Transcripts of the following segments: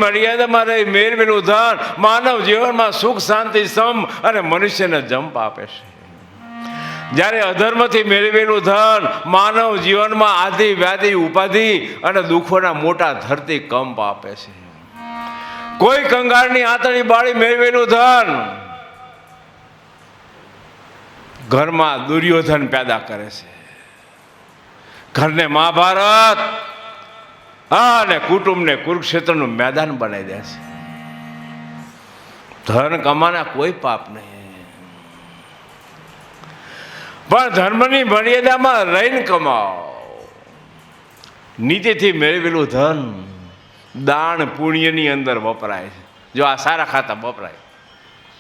મર્યાદામાં રહી મેળવેલું ધન માનવ જીવનમાં સુખ શાંતિ સમ અને મનુષ્યને જંપ આપે છે. જ્યારે અધર્મથી મેળવેલું ધન માનવ જીવનમાં આદિ વ્યાધિ ઉપાધિ અને દુઃખોના મોટા ધરતી કંપ આપે છે. કોઈ કંગાળની આંતળી બાળી મેળવેલું ધન ઘરમાં દુર્યોધન પેદા કરે છે. ઘરને મહાભારત અને કુટુંબને કુરુક્ષેત્રનું મેદાન બનાવી દે છે. ધન કમાના કોઈ પાપ નહીં, પણ ધર્મની મર્યાદામાં રહીને કમાઓ. નીતિથી મેળવેલું ધન દાન પુણ્યની અંદર વપરાય છે. જો આ સારા ખાતા વપરાય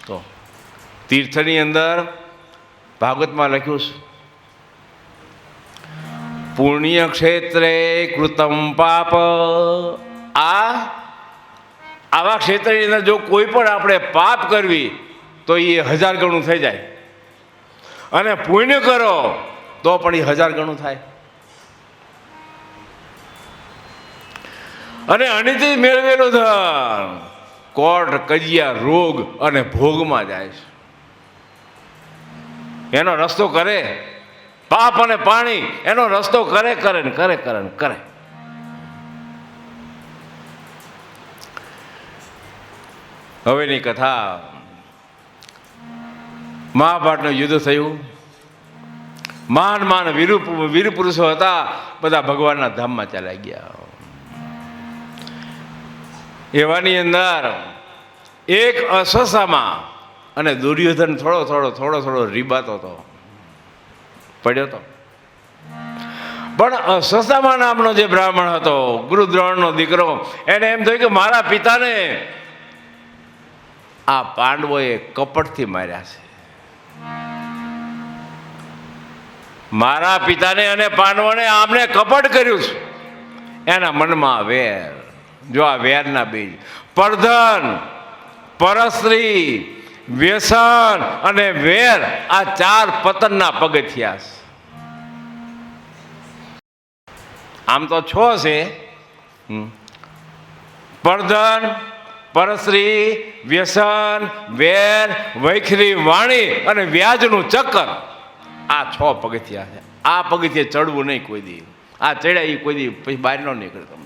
તો તીર્થની અંદર ભાગવતમાં લખ્યું છે, પુણ્ય ક્ષેત્રે કૃતમ પાપ. આવા ક્ષેત્રની અંદર જો કોઈ પણ આપણે પાપ કરવી તો એ 1000 ગણું થઈ જાય, અને પુણ્ય કરો તો પણ એ 1000 ગણું થાય. અને અનિતિ મેળવેલું ધન કોર્ટ કજિયા રોગ અને ભોગમાં જાય છે. એનો રસ્તો કરે પાપ અને પાણી, એનો રસ્તો કરે કરે ને કરે કરે ને કરે. હવેની કથા, મહાભારતનું યુદ્ધ થયું. મહાન વીર પુરુષો હતા, બધા ભગવાનના ધામમાં ચાલ્યા ગયા. એવાની અંદર એક અસસામાં અને દુર્યોધન થોડો રીબાતો હતો, પડ્યો હતો. પણ અસસામા નામનો જે બ્રાહ્મણ હતો, ગુરુદ્રોણનો દીકરો, એને એમ થયું કે મારા પિતાને આ પાંડવોએ કપટથી માર્યા છે. મારા પિતાને અને પાંડવોને આમને કપટ કર્યું છે. એના મનમાં વેર. જો આ વેરના બીજ પરધન, પરસ્ત્રી, વ્યસન અને વેર, આ 4 પતનના પગથિયા છે. આમ તો 6 છે: પરધન, પરસ્ત્રી, વ્યસન, વેર, વૈખરી વાણી અને વ્યાજનું ચક્કર. આ 6 પગથિયા છે. આ પગથિયે ચડવું નહીં કોઈ દી. આ ચડ્યા એ કોઈ દી પછી બહાર ન નીકળે. તમને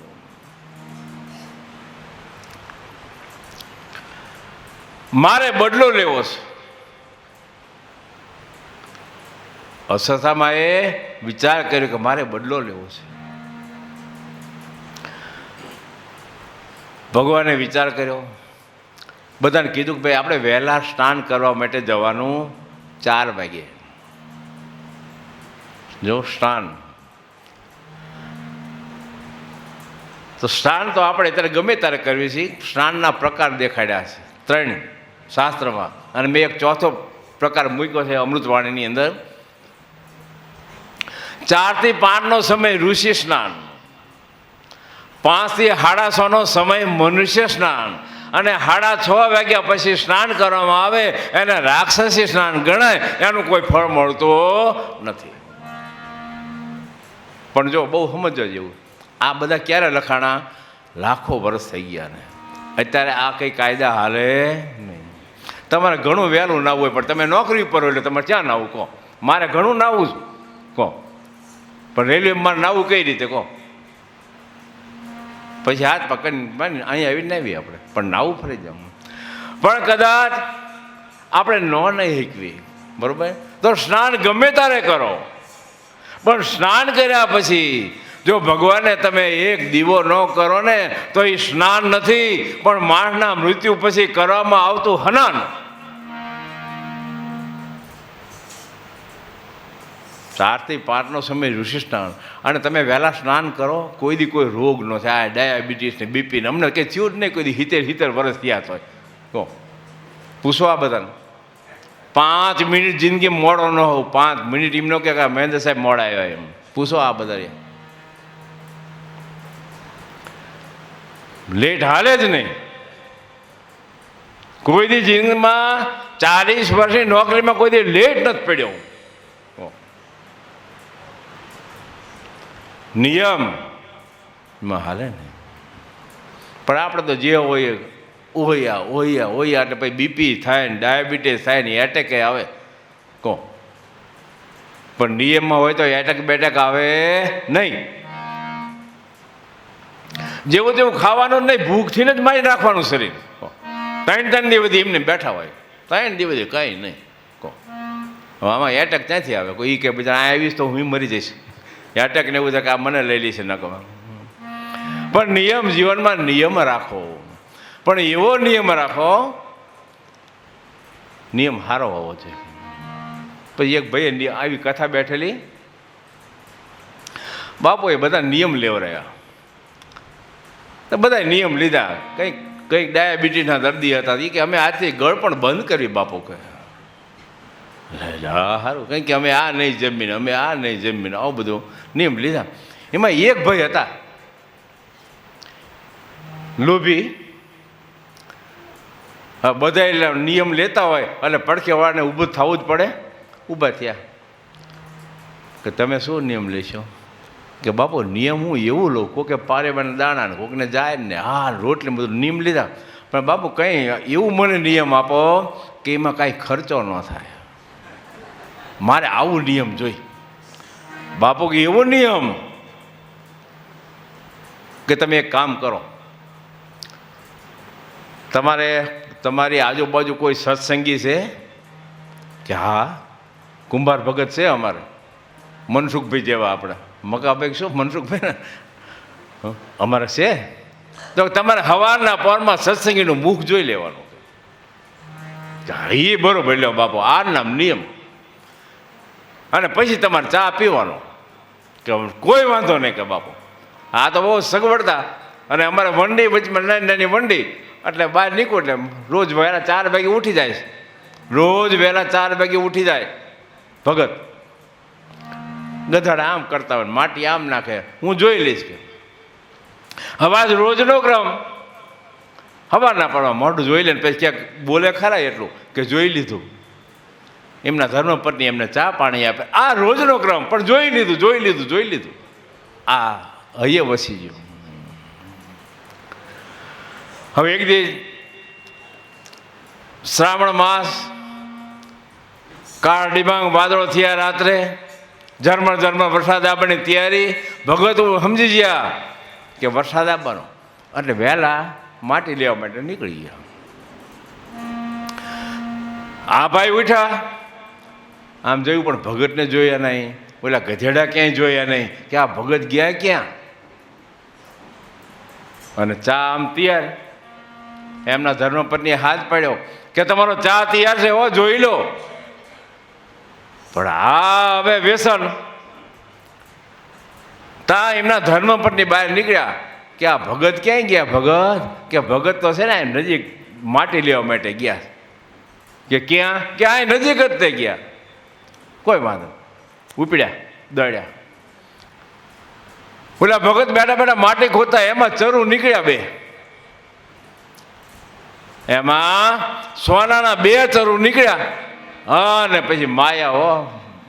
મારે બદલો લેવો છે. અસસામાં એ વિચાર કર્યો કે મારે બદલો લેવો છે. ભગવાને વિચાર કર્યો, બધાને કીધું કે ભાઈ આપણે વહેલા સ્નાન કરવા માટે જવાનું 4 વાગે. જો સ્નાન તો સ્નાન તો આપણે અત્યારે ગમે ત્યારે કરવી છે. સ્નાનના પ્રકાર દેખાડ્યા છે 3 શાસ્ત્રમાં, અને મેં એક 4થો પ્રકાર મૂક્યો છે અમૃતવાણીની અંદર. 4 થી 5નો સમય ઋષિ સ્નાન, 5 થી 6:30નો સમય મનુષ્ય સ્નાન, અને 6:30 વાગ્યા પછી સ્નાન કરવામાં આવે એને રાક્ષસી સ્નાન ગણાય. એનું કોઈ ફળ મળતું નથી. પણ જો બહુ સમજવા જેવું, આ બધા ક્યારે લખાણા? લાખો વર્ષ થઈ ગયા ને અત્યારે આ કંઈ કાયદા હાલે નહીં. તમારે ઘણું વહેલું નાવું હોય, પણ તમે નોકરી ઉપર હોય એટલે તમારે ક્યાં નાવું કહો? મારે ઘણું નાવું જ કહો, પણ રેલવેમાં મારે નાવું કઈ રીતે કહો? પછી હાથ પકડીને અહીંયા આવીને નાવી આપણે, પણ નાવું ફરી જવું. પણ કદાચ આપણે નહીં શીખવી, બરાબર, તો સ્નાન ગમે ત્યારે કરો. પણ સ્નાન કર્યા પછી જો ભગવાને તમે એક દીવો ન કરો ને તો એ સ્નાન નથી, પણ માણસના મૃત્યુ પછી કરવામાં આવતું હનન. 4 થી 5નો સમય ઋષિ સ્નાન, અને તમે વહેલા સ્નાન કરો, કોઈ દી કોઈ રોગ ન થાય. ડાયાબિટીસ ને બીપી ને અમને કંઈ થયું જ નહીં કોઈ દી. 70 વર્ષ થયા હોય કહો, પૂછો આ બધાને. 5 મિનિટ જિંદગી મોડો ન હોવ, 5 મિનિટ એમ ન કે મહેન્દ્ર સાહેબ મોડા આવ્યા, એમ પૂછો આ બધા. લેટ હાલે જ નહીં. કોઈ દી જિંદગીમાં 40 વર્ષની નોકરીમાં કોઈ દી લેટ નથી પડ્યો. નિયમમાં હાલે ને. પણ આપણે તો જે હોય ઓયા ઓયા ઓયા એટલે પછી બીપી થાય ને ડાયાબિટીસ થાય ને એટેક આવે કહો. પણ નિયમમાં હોય તો એટેક બેટેક આવે નહીં. જેવું તેવું ખાવાનું નહીં, ભૂખથી જ મારી નાખવાનું શરીર. 3 દિવસ એમને બેઠા હોય, 3 દિવસ કંઈ નહીં કહો. આમાં એટેક ક્યાંથી આવે? કોઈ કે બધા આ આવીશ તો હું મરી જઈશ, એટેક ને એવું થાય કે આ મને લઈ લઈશ ન કહો. પણ નિયમ, જીવનમાં નિયમ રાખો, પણ એવો નિયમ રાખો, નિયમ સારો હોવો જોઈએ. પછી એક ભાઈ આવી કથા બેઠેલી, બાપુએ બધા નિયમ લેવરાયા, તો બધા નિયમ લીધા. કંઈક ડાયાબિટીસના દર્દી હતા, એ કે અમે આજથી ગળ પણ બંધ કરી બાપુ કહે. સારું, કંઈક કે અમે આ નહીં જમીને, અમે આ નહીં જમીને, આવું બધું નિયમ લીધા. એમાં એક ભાઈ હતા લોભી. હા, બધા નિયમ લેતા હોય એટલે પડખે વાળાને ઊભું થવું જ પડે. ઊભા થયા કે તમે શું નિયમ લેશો? કે બાપુ નિયમ હું એવું લઉં, કોકે પારેવાના દાણા ને કોકને જાય ને હા રોટલી બધું નિયમ લીધા, પણ બાપુ કંઈ એવું મને નિયમ આપો કે એમાં કાંઈ ખર્ચો ન થાય, મારે આવું નિયમ જોઈ. બાપુ કે એવો નિયમ કે તમે એક કામ કરો, તમારી આજુબાજુ કોઈ સત્સંગી છે? કે હા, કુંભાર ભગત છે અમારે, મનસુખભાઈ જેવા આપણે મકાભાઈ શું મનસુખભાઈ ને અમારે છે. તો તમારે સવારના પરમાં સત્સંગીનું મુખ જોઈ લેવાનું. એ બરોબર લ્યો બાપુ, આ નામ નિયમ. અને પછી તમારે ચા પીવાનો કે કોઈ વાંધો નહીં કે બાપુ આ તો બહુ સગવડતા. અને અમારે વંડી વચમાં નાની નાની વંડી, એટલે બહાર નીકળો એટલે રોજ વહેલા 4 વાગે ઉઠી જાય, રોજ વહેલા 4 વાગે ઉઠી જાય ભગત. ગધાડા આમ કરતા હોય, માટી આમ નાખે, હું જોઈ લઈશ કે હવાજ રોજનો ક્રમ. હવા ના પડવા મોઢું જોઈ લે ને પછી ક્યાંક બોલે ખરા એટલું કે જોઈ લીધું. એમના ધર્મપત્ની એમને ચા પાણી આપે, આ રોજનો ક્રમ. પણ જોઈ લીધું, જોઈ લીધું, જોઈ લીધું, આ હૈયે વસી ગયું. હવે એક દી શ્રાવણ માસ, કાળ ડિબાંગ વાદળો થયા, રાત્રે ઝરમર ઝરમર વરસાદ આવવાની તૈયારી. ભગત સમજી ગયા કે વરસાદ આવવાનો, એટલે વહેલા માટી લેવા માટે નીકળી ગયા. આ ભાઈ ઉઠ્યા, આમ જોયું પણ ભગતને જોયા નહીં, ઓલા ગધેડા ક્યાંય જોયા નહીં કે આ ભગત ગયા ક્યાં. અને ચા આમ તૈયાર. એમના ધર્મપત્નીએ હાથ પાડ્યો કે તમારો ચા તૈયાર છે, હો જોઈ લો. પણ આ હવે વ્યસન. તા એમના ધર્મપત્ની બહાર નીકળ્યા કે આ ભગત ક્યાંય ગયા? ભગત કે ભગત તો છે ને નજીક માટી લેવા માટે ગયા. કે ક્યાં? કે આ નજીક જ તે ગયા. કોઈ વાંધો, ઉપડ્યા, દોડ્યા. ઓલા ભગત બેઠા બેઠા માટી ખોતા, એમાં ચરુ નીકળ્યા 2. એમાં સોનાના 2 ચરુ નીકળ્યા. અને પછી માયા હો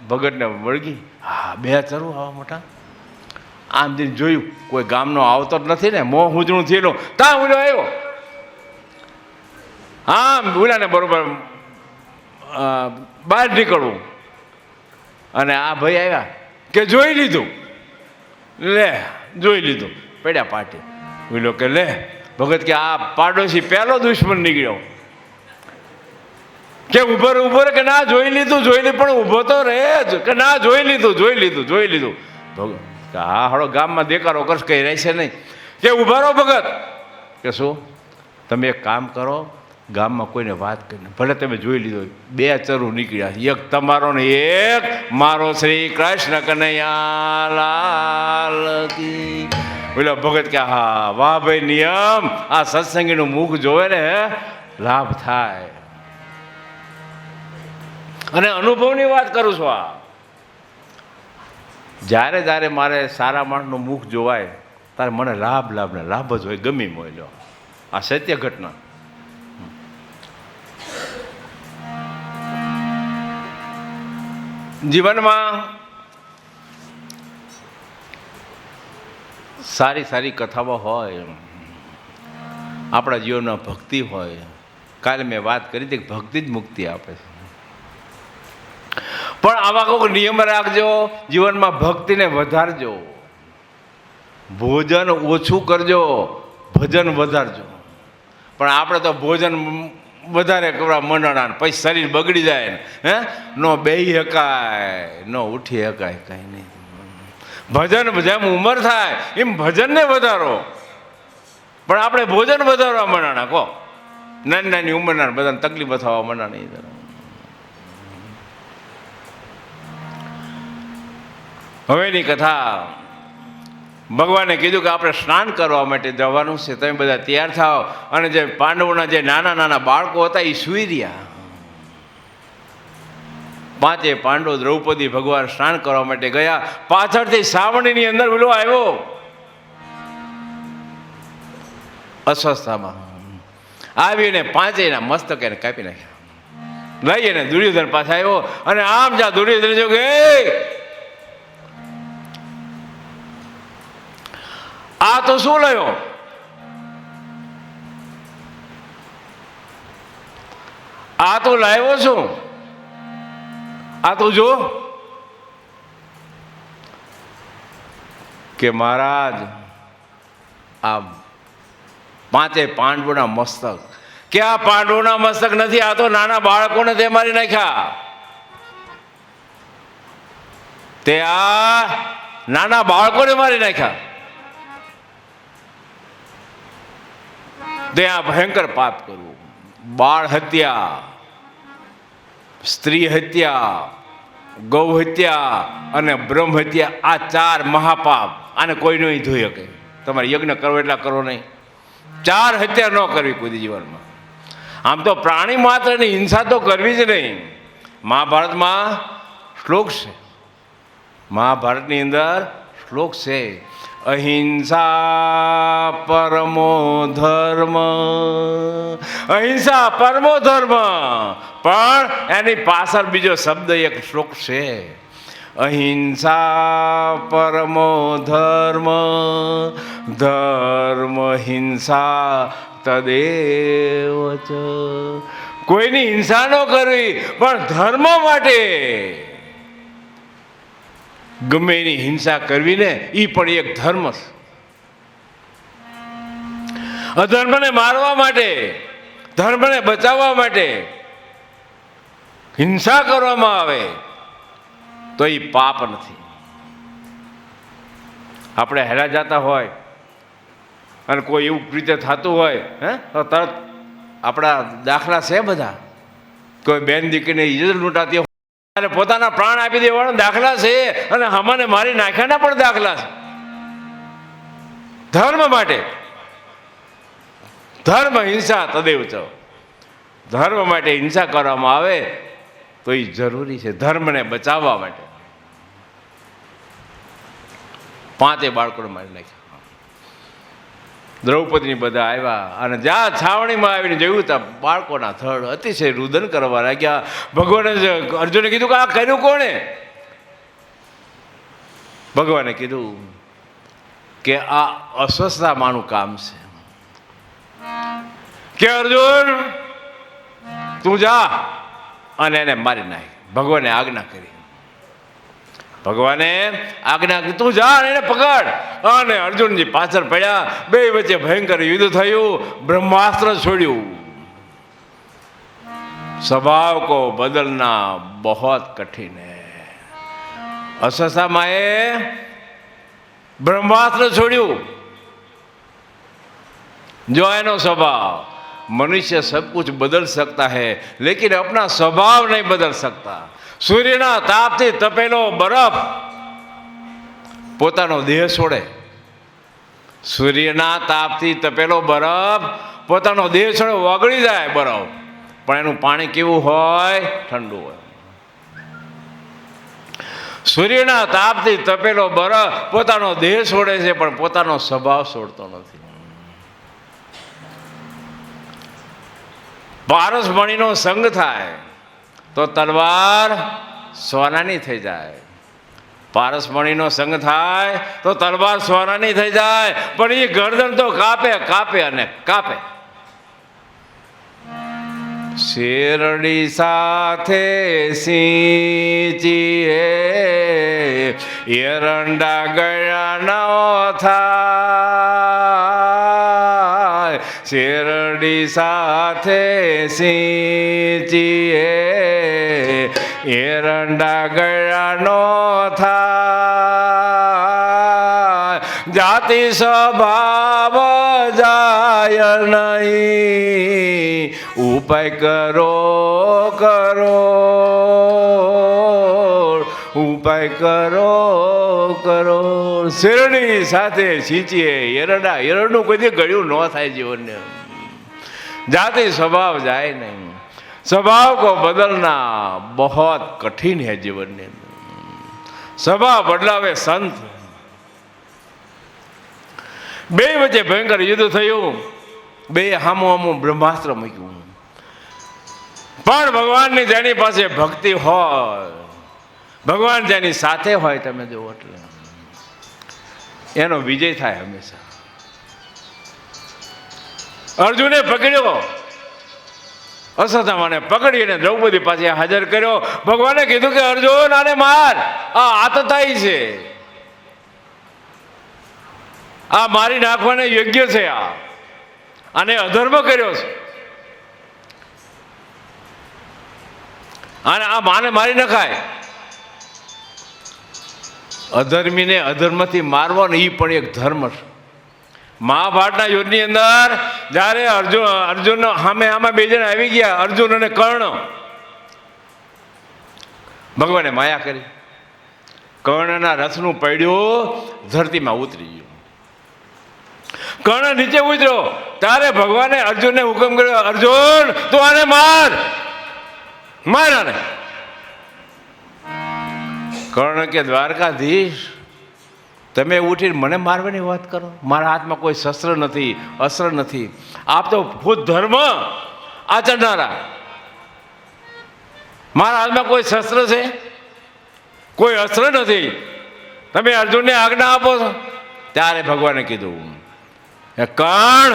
ભગતને વળગી. હા, 2 ચરુ આવા મોટા. આમ જઈને જોયું, કોઈ ગામનો આવતો જ નથી ને, મોં હુજણું થયેલું. તા ઉલો આવ્યો, આમ ઉલાને બરોબર બહાર નીકળવું. અને આ ભાઈ આવ્યા કે જોઈ લીધું, લે જોઈ લીધું, પડ્યા પાટી. ઉલો કે લે ભગત કે આ પાડોશી પહેલો દુશ્મન નીકળ્યો. કે ઉભો રે કે ના જોઈ લીધું, જોઈ લીધું, પણ ઊભો તો રહે જ કે ના જોઈ લીધું, જોઈ લીધું, જોઈ લીધું. ભગત હા હળો ગામમાં દેખાડો કરશ, કઈ રહેશે નહીં. કે ઉભા રહો ભગત. કે શું? તમે એક કામ કરો, ગામમાં કોઈને વાત કરીને, ભલે તમે જોઈ લીધો, 2 ચરુ નીકળ્યા, એક તમારો ને એક મારો. શ્રી કૃષ્ણ કનૈયા લાલ કી. બોલો ભગત કે હા વાહ ભાઈ, નિયમ. આ સત્સંગીનું મુખ જોવે ને લાભ થાય. અને અનુભવની વાત કરું છું. આ જ્યારે મારે સારા માણસનું મુખ જોવાય ત્યારે મને લાભ ને લાભ જ હોય, ગમી હોય. લો આ સત્ય ઘટના. જીવનમાં સારી કથાઓ હોય, આપણા જીવનમાં ભક્તિ હોય. કાલે મેં વાત કરી હતી કે ભક્તિ જ મુક્તિ આપે છે. પણ આવા કોઈ નિયમ રાખજો, જીવનમાં ભક્તિને વધારજો. ભોજન ઓછું કરજો, ભજન વધારજો. પણ આપણે તો ભોજન વધારે કરવા મંડણા, પછી શરીર બગડી જાય ને, હે ન બેહી શકાય, ન ઉઠી શકાય, કાંઈ નહીં. ભજન જેમ ઉંમર થાય એમ ભજનને વધારો. પણ આપણે ભોજન વધારવા મંડાણા કહો, નાની નાની ઉંમરના બધાને તકલીફ થવા મંડાણી. હવેની કથા, ભગવાને કીધું કે આપણે સ્નાન કરવા માટે જવાનું છે, તમે બધા તૈયાર થાઓ. અને જે પાંડવોના જે નાના નાના બાળકો હતા એ સૂઈ રહ્યા. પાંચે પાંડવો દ્રૌપદી ભગવાન સ્નાન કરવા માટે ગયા. પાછળથી સાવણીની અંદર પેલો આવ્યો અસ્વસ્થતામાં, આવીને પાંચેયના મસ્તક એને કાપી નાખ્યા. લઈને દુર્યોધન પાસે આવ્યો અને આમ જા દુર્યોધન જો કે આ તો શું લયો? આ તો લાવ્યો છું, આ તો જો. કે મહારાજ આ પાંચે પાંડવોના મસ્તક. કે આ પાંડવોના મસ્તક નથી, આ તો નાના બાળકોને તે મારી નાખ્યા. તે આ નાના બાળકોને મારી નાખ્યા. તે આ ભયંકર પાપ કરવું. બાળ હત્યા, સ્ત્રી હત્યા, ગૌ હત્યા અને બ્રહ્મ હત્યા, આ ચાર મહાપાપ. આને કોઈ નહીં ધોઈ શકે. તમારે યજ્ઞ કરવો એટલા કરો નહીં. ચાર હત્યા ન કરવી કોઈ જીવનમાં. આમ તો પ્રાણી માત્રની હિંસા તો કરવી જ નહીં. મહાભારતમાં શ્લોક છે, મહાભારતની અંદર શ્લોક છે, અહિંસા પરમો ધર્મ. અહિંસા પરમો ધર્મ. પણ એની પાછળ બીજો શબ્દ એક શ્લોક છે, અહિંસા પરમો ધર્મ, ધર્મ હિંસા તદેવ ચ. કોઈની હિંસા ન કરવી, પણ ધર્મ માટે ગમે એની હિંસા કરવી ને એ પણ એક ધર્મ છે. અધર્મને મારવા માટે, ધર્મને બચાવવા માટે હિંસા કરવામાં આવે તો એ પાપ નથી. આપણે હેરા જતા હોય અને કોઈ એવું રીતે થતું હોય, હે તો તરત આપણા દાખલા છે બધા. કોઈ બેન દીકરીને ઇજ્જત લૂંટાતી હોય અને પોતાના પ્રાણ આપી દેવાના દાખલા છે, અને હમાને મારી નાખ્યાના પણ દાખલા છે. ધર્મ માટે, ધર્મ હિંસા તદેવ ચ. ધર્મ માટે હિંસા કરવામાં આવે તો એ જરૂરી છે, ધર્મને બચાવવા માટે. પાંચે બાળકોને મારી નાખ્યા. દ્રૌપદીની બધા આવ્યા અને જ્યાં છાવણીમાં આવીને જોયું ત્યાં બાળકોના થડ અતિશય રુદન કરવા લાગ્યા. ભગવાને અર્જુને કીધું કે આ કર્યું કોણે? ભગવાને કીધું કે આ અસ્વસ્થતામાંનું કામ છે. કે અર્જુન તું જા અને એને મારી નાખ. ભગવાને આજ્ઞા કરી. ભગવાને આજ્ઞા કરી તું જા એને પકડ. અને અર્જુનજી પાછળ પડ્યા. બે વચ્ચે ભયંકર યુદ્ધ થયું. બ્રહ્માસ્ત્ર છોડ્યું. સ્વભાવ કો બદલના બહોત કઠિન હૈ. અસ્વસ્થામાં એ બ્રહ્માસ્ત્ર છોડ્યું. जो एनो स्वभाव, मनुष्य सब कुछ बदल सकता है लेकिन अपना स्वभाव नहीं बदल सकता. सूर्यना तापथी तपेलो बरफ पोतानो देह छोड़े. सूर्यना तापथी तपेलो बरफ पोतानो देह छोड़े, ओगળી જાય બરફ, પણ એનું પાણી કેવું હોય? ઠંડુ હોય. સૂર્યના તાપથી તપેલો બરફ પોતાનો દેહ છોડે છે પણ પોતાનો સ્વભાવ છોડતો નથી. પારસમણીનો સંગ થાય તો તલવાર સોનાની થઈ જાય. પારસમણીનો સંગ થાય તો તલવાર સોનાની થઈ જાય, પણ એ ગરદન તો કાપે કાપે અને કાપે. શેરડી સાથે સિંચીએ એરંડા ગયા ન થાય, શેરડી સાથે સિંચીએ એરંડા ગયા ન થાય, જાતિ સ્વભાવ જાય નહીં, ઉપાય કરો કરો, ઉપાય કરો કરો. શેરડી સાથે સિંચીએ એરંડા, એરંડું કોઈ દી ગળ્યું ન થાય જીવનને. જાતિ સ્વભાવ જાય નહીં, स्वभाव को बदलना बहुत कठिन है जीवन में. स्वभाव बदलावे संत. બે વચ્ચે ભયંકર યુદ્ધ થયું, બે હામું હામું બ્રહ્માસ્ત્ર મૂક્યું. પણ ભગવાનની જેની પાસે ભક્તિ હોય, ભગવાન જેની સાથે હોય, તમે જુઓ એટલે એનો વિજય થાય હંમેશા. અર્જુને પકડ્યો, અશ્વત્થામાને પકડીને દ્રૌપદી પાસે હાજર કર્યો. ભગવાને કીધું કે અર્જુન આને માર, આ આતતાઈ છે, આ મારી નાખવાને યોગ્ય છે, આને અધર્મ કર્યો છે, અને આ માને મારી નખાય. અધર્મીને અધર્મથી મારવો ને એ પણ એક ધર્મ છે. મહાભારતના યુદ્ધની અંદર જ્યારે અર્જુન સામે આમાં બે જણ આવી ગયા, અર્જુન અને કર્ણ. ભગવાને માયા કરી, કર્ણના રથનું પૈડું ધરતીમાં ઉતરી ગયું. કર્ણ નીચે ઉતર્યો ત્યારે ભગવાને અર્જુનને હુકમ કર્યો, અર્જુન તું આને માર, માર આને. કર્ણ કે દ્વારકાધીશ, તમે ઉઠીને મને મારવાની વાત કરો? મારા હાથમાં કોઈ શસ્ત્ર નથી, અસ્ત્ર નથી. આપ તો ખુદ ધર્મ આચરનારા, મારા હાથમાં કોઈ શસ્ત્ર છે, કોઈ અસ્ત્ર નથી, તમે અર્જુનને આજ્ઞા આપો છો. ત્યારે ભગવાને કીધું, કર્ણ,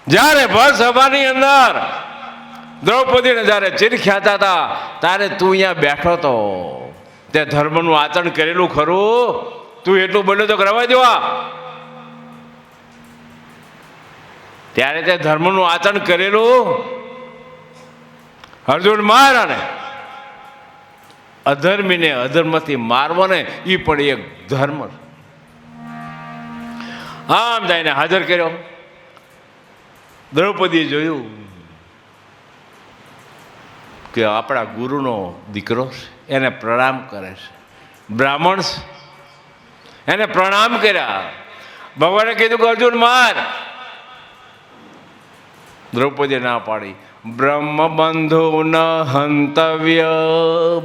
જ્યારે ભર સભાની અંદર દ્રૌપદીને જ્યારે ચીરખ્યાતા હતા ત્યારે તું અહીંયા બેઠો હતો, તે ધર્મનું આચરણ કરેલું ખરું? તું એટલું બોલ્યો તો કરવા દેવા? ત્યારે તે ધર્મનું આચરણ કરેલું? અર્જુન માર આને. અધર્મીને અધર્મથી મારવો ને એ પણ એક ધર્મ. આમ જઈને હાજર કર્યો. દ્રૌપદીએ જોયું કે આપણા ગુરુનો દીકરો છે, એને પ્રણામ કરે છે, બ્રાહ્મણ છે, એને પ્રણામ કર્યા. ભગવાને કીધું કે અર્જુન માર. દ્રૌપદીએ ના પાડી. બ્રહ્મ બંધુ ન હંતવ્ય,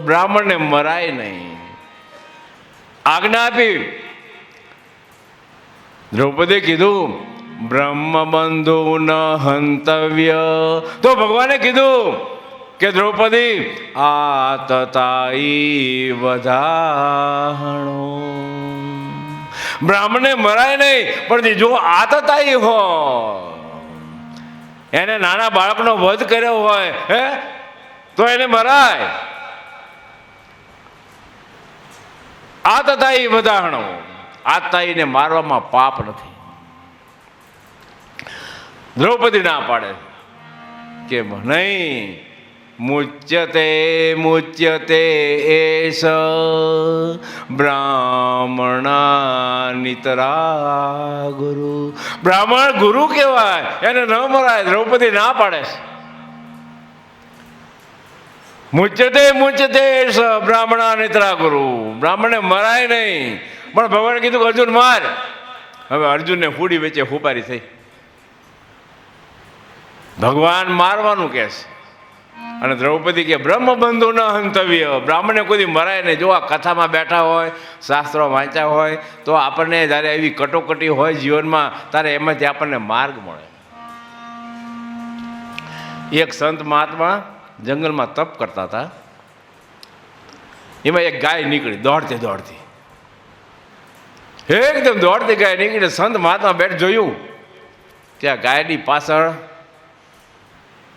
બ્રાહ્મણને મરાય નહીં, આજ્ઞા આપી. દ્રૌપદીએ કીધું બ્રહ્મ બંધુ ન હંતવ્ય, તો ભગવાને કીધું કે દ્રૌપદી આતતાઈ વધાણો, બ્રાહ્મણને મરાય નહીં, પણ જો આતતાઈ હોય, એને નાના બાળકનો વધ કર્યો હોય તો એને મરાય. આતતાઈ વધાણો, આતતાઈને મારવામાં પાપ નથી. દ્રૌપદી ના પાડે કે નહીં, મુચ્યતે મુચ્યતે એસ બ્રાહ્મણા નિતરા ગુરુ. બ્રાહ્મણ ગુરુ કહેવાય, એને ન મરાય. દ્રૌપદી ના પાડે છે. મુચ્યતે મુચ્યતે એસ બ્રાહ્મણા નિતરા ગુરુ, બ્રાહ્મણને મરાય નહીં. પણ ભગવાને કીધું કે અર્જુન માર. હવે અર્જુનને ફૂડી વચ્ચે હુપારી થઈ. ભગવાન મારવાનું કહે છે અને દ્રૌપદી કે બ્રહ્મ બંધુ ન હંતવ્ય, બ્રાહ્મણને કોઈ મરાય નહીં. જો આ કથામાં બેઠા હોય, શાસ્ત્રો વાંચ્યા હોય તો આપણને જ્યારે એવી કટોકટી હોય જીવનમાં ત્યારે એમાંથી આપણને માર્ગ મળે. એક સંત મહાત્મા જંગલમાં તપ કરતા હતા. એમાં એક ગાય નીકળી દોડતી દોડતી, એકદમ દોડતી ગાય નીકળી. સંત મહાત્મા બેઠ જોયું કે આ ગાયની પાછળ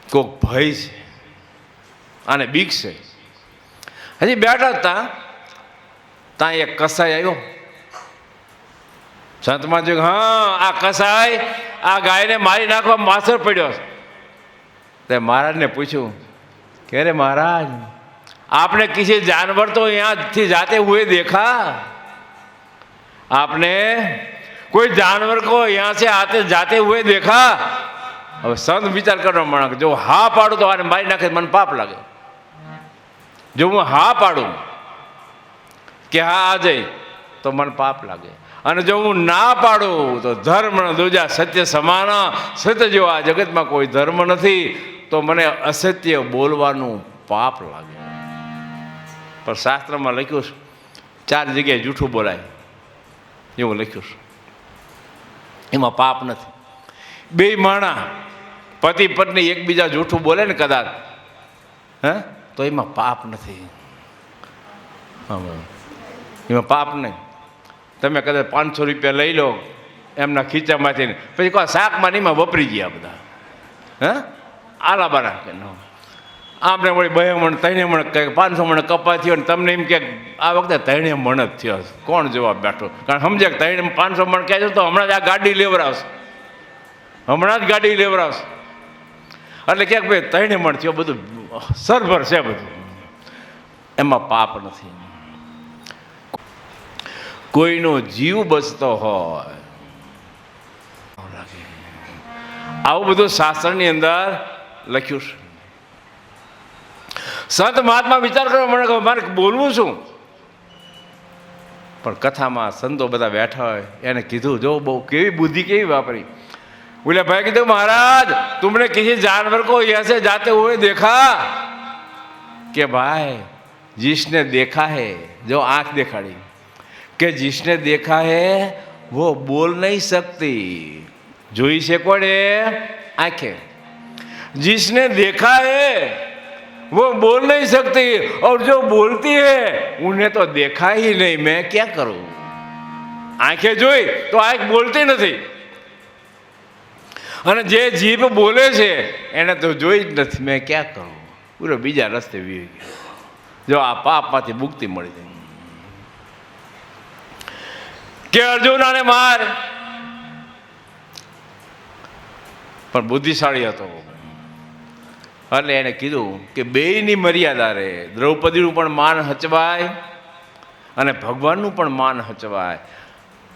કોઈક ભય છે, આને બીક છે. હજી બેઠા હતા ત્યાં એક કસાઈ આવ્યો. સંતમાં જોયું, હા આ કસાઈ આ ગાયને મારી નાખવા માસર પડ્યો. તે મહારાજને પૂછ્યું કે અરે મહારાજ, आपने किसी जानवर तो यहाँ થી जाते हुए देखा? आपने कोई जानवर को यहाँ से आते जाते हुए देखा? હવે સંત વિચાર કરવા માંડે, જો હા પાડું તો આને મારી નાખે મને પાપ લાગે. જો હું હા પાડું કે હા આ જઈ તો મને પાપ લાગે, અને જો હું ના પાડું તો ધર્મ દૂજા સત્ય સમાન, સત્ય જેવો આ જગતમાં કોઈ ધર્મ નથી, તો મને અસત્ય બોલવાનું પાપ લાગે. પણ શાસ્ત્રમાં લખ્યું છે 4 જગ્યાએ જૂઠું બોલાય એવું લખ્યું છે, એમાં પાપ નથી. 2 માણા પતિ પત્ની એકબીજા જૂઠું બોલે ને કદાચ, હે, તો એમાં પાપ નથી. એમાં પાપ નહીં. તમે કદાચ 500 રૂપિયા લઈ લો એમના ખીચામાંથી, પછી કોઈ શાકમાં એમાં વપરી ગયા બધા, હે, આલા બારા કે ન આમને વળી 2 મણ 3 મણ કંઈક 500 મણ કપા થયો ને તમને એમ કે આ વખતે 3 મણ જ થયો. કોણ જવાબ બેઠો? કારણ સમજે કે 500 મણ કહે છે તો હમણાં જ આ ગાડી લેવડાવશે, હમણાં જ ગાડી લેવડાવશે. એટલે ક્યાંક ભાઈ 3 મણ થયો, બધું સરભર છે બધું, એમાં પાપ નથી. કોઈનો જીવ બચતો હોય, આવું બધું શાસ્ત્રની અંદર લખ્યું છે. સંત મહાત્મા વિચાર કરવા મને મારે બોલવું શું? પણ કથામાં સંતો બધા બેઠા હોય એને કીધું, જો બહુ કેવી બુદ્ધિ કેવી વાપરી. બોલે ભાઈ કીધું, મહારાજ तुमने किसी जानवर को ऐसे जाते हुए देखा? કે ભાઈ जिसने देखा है, जो आंख दिखाड़ी, कि जिसने देखा है वो बोल नहीं सकती. જોઈ છે કોણે? आंखें. जिसने देखा है वो बोल नहीं सकती, और जो बोलती है उन्हें तो देखा ही नहीं, मैं क्या करूं? आंखें જોઈ તો આંખ બોલતી નથી, અને જે જીભ બોલે છે એને તો જોઈ જ નથી, મેં ક્યાં કરું? પૂરો બીજા રસ્તે વી ગયો. જો આ પાપમાંથી મુક્તિ મળી જાય. કે અર્જુન આને માર, પણ બુદ્ધિશાળી હતો એટલે એને કીધું કે 2ની મર્યાદા રહે. દ્રૌપદીનું પણ માન હચવાય અને ભગવાનનું પણ માન હચવાય.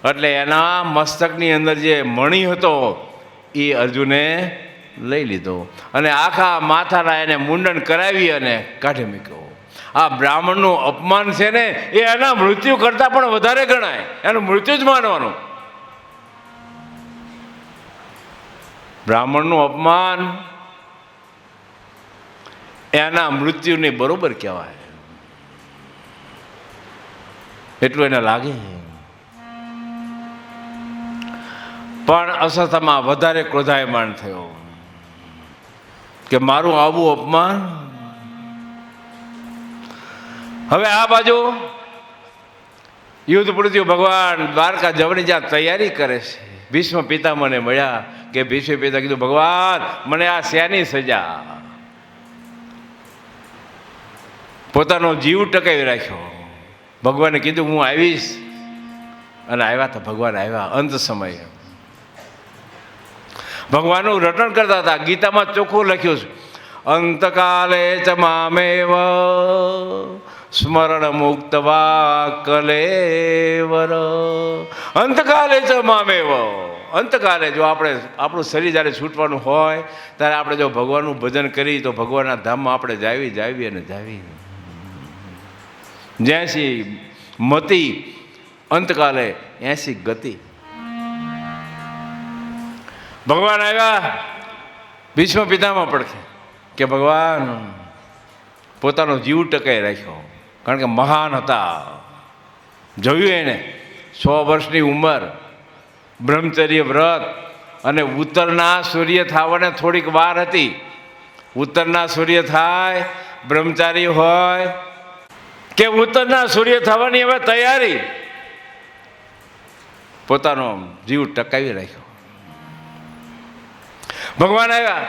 એટલે એના મસ્તકની અંદર જે મણી હતો એ અર્જુને લઈ લીધો, અને આખા માથાના એને મુંડન કરાવી અને કાઢી મૂક્યો. આ બ્રાહ્મણનું અપમાન છે ને એ એના મૃત્યુ કરતાં પણ વધારે ગણાય, એનું મૃત્યુ જ માનવાનું. બ્રાહ્મણનું અપમાન એના મૃત્યુની બરોબર કહેવાય, એટલું એને લાગે. પણ અસથામાં વધારે ક્રોધાયમાન થયો કે મારું આવું અપમાન. હવે આ બાજુ યુદ્ધ પૂરું થયું, ભગવાન દ્વારકા જવાની જ્યાં તૈયારી કરે છે. ભીષ્મ પિતામહને મળ્યા કે ભીષ્મ પિતા કીધું, ભગવાન મને આ શેની સજા? પોતાનો જીવ ટકાવી રાખ્યો. ભગવાને કીધું હું આવીશ, અને આવ્યા તો ભગવાન આવ્યા અંત સમયે. ભગવાનનું રટણ કરતા હતા. ગીતામાં ચોખ્ખું લખ્યું છે, અંતકાલે ચ મામેવ સ્મરણ મુક્તવા કલેવર. અંતકાલે ચ મામેવ, અંતકાલે જો આપણું શરીર જ્યારે છૂટવાનું હોય ત્યારે આપણે જો ભગવાનનું ભજન કરી તો ભગવાનના ધામમાં આપણે જાવી અને જાવી. જ્યાંસી મતિ અંતકાલે 80 ગતિ. ભગવાન આવ્યા ભીષ્મ પિતામાં પડખે કે ભગવાન પોતાનો જીવ ટકાઈ રાખ્યો, કારણ કે મહાન હતા. જોયું એને 100 વર્ષની ઉંમર, બ્રહ્મચર્ય વ્રત, અને ઉત્તરના સૂર્ય થવાને થોડીક વાર હતી. ઉત્તરના સૂર્ય થાય, બ્રહ્મચારી હોય કે ઉત્તરના સૂર્ય થવાની હવે તૈયારી, પોતાનો જીવ ટકાવી રાખ્યો. ભગવાન આવ્યા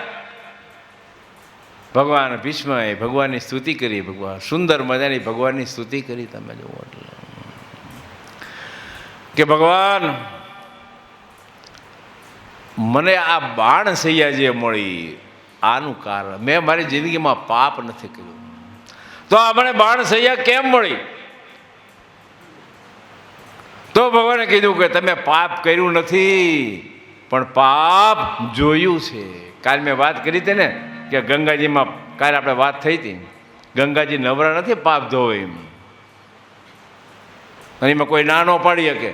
ભગવાન ભીષ્મએ ભગવાનની સ્તુતિ કરી, ભગવાન સુંદર મજાની ભગવાનની સ્તુતિ કરી. તમે જુઓ એટલે કે ભગવાન મને આ બાણ સૈયા જે મળી આનું કારણ, મેં મારી જિંદગીમાં પાપ નથી કર્યું, તો આ મને બાણ સૈયા કેમ મળી? તો ભગવાને કીધું કે તમે પાપ કર્યું નથી, પણ પાપ જોયું છે. કાલે મેં વાત કરી હતી ને કે ગંગાજીમાં, કાલે આપણે વાત થઈ હતી, ગંગાજી નવરા નથી પાપ ધોવે એમ, અને એમાં કોઈ ના ન પાડી શકે.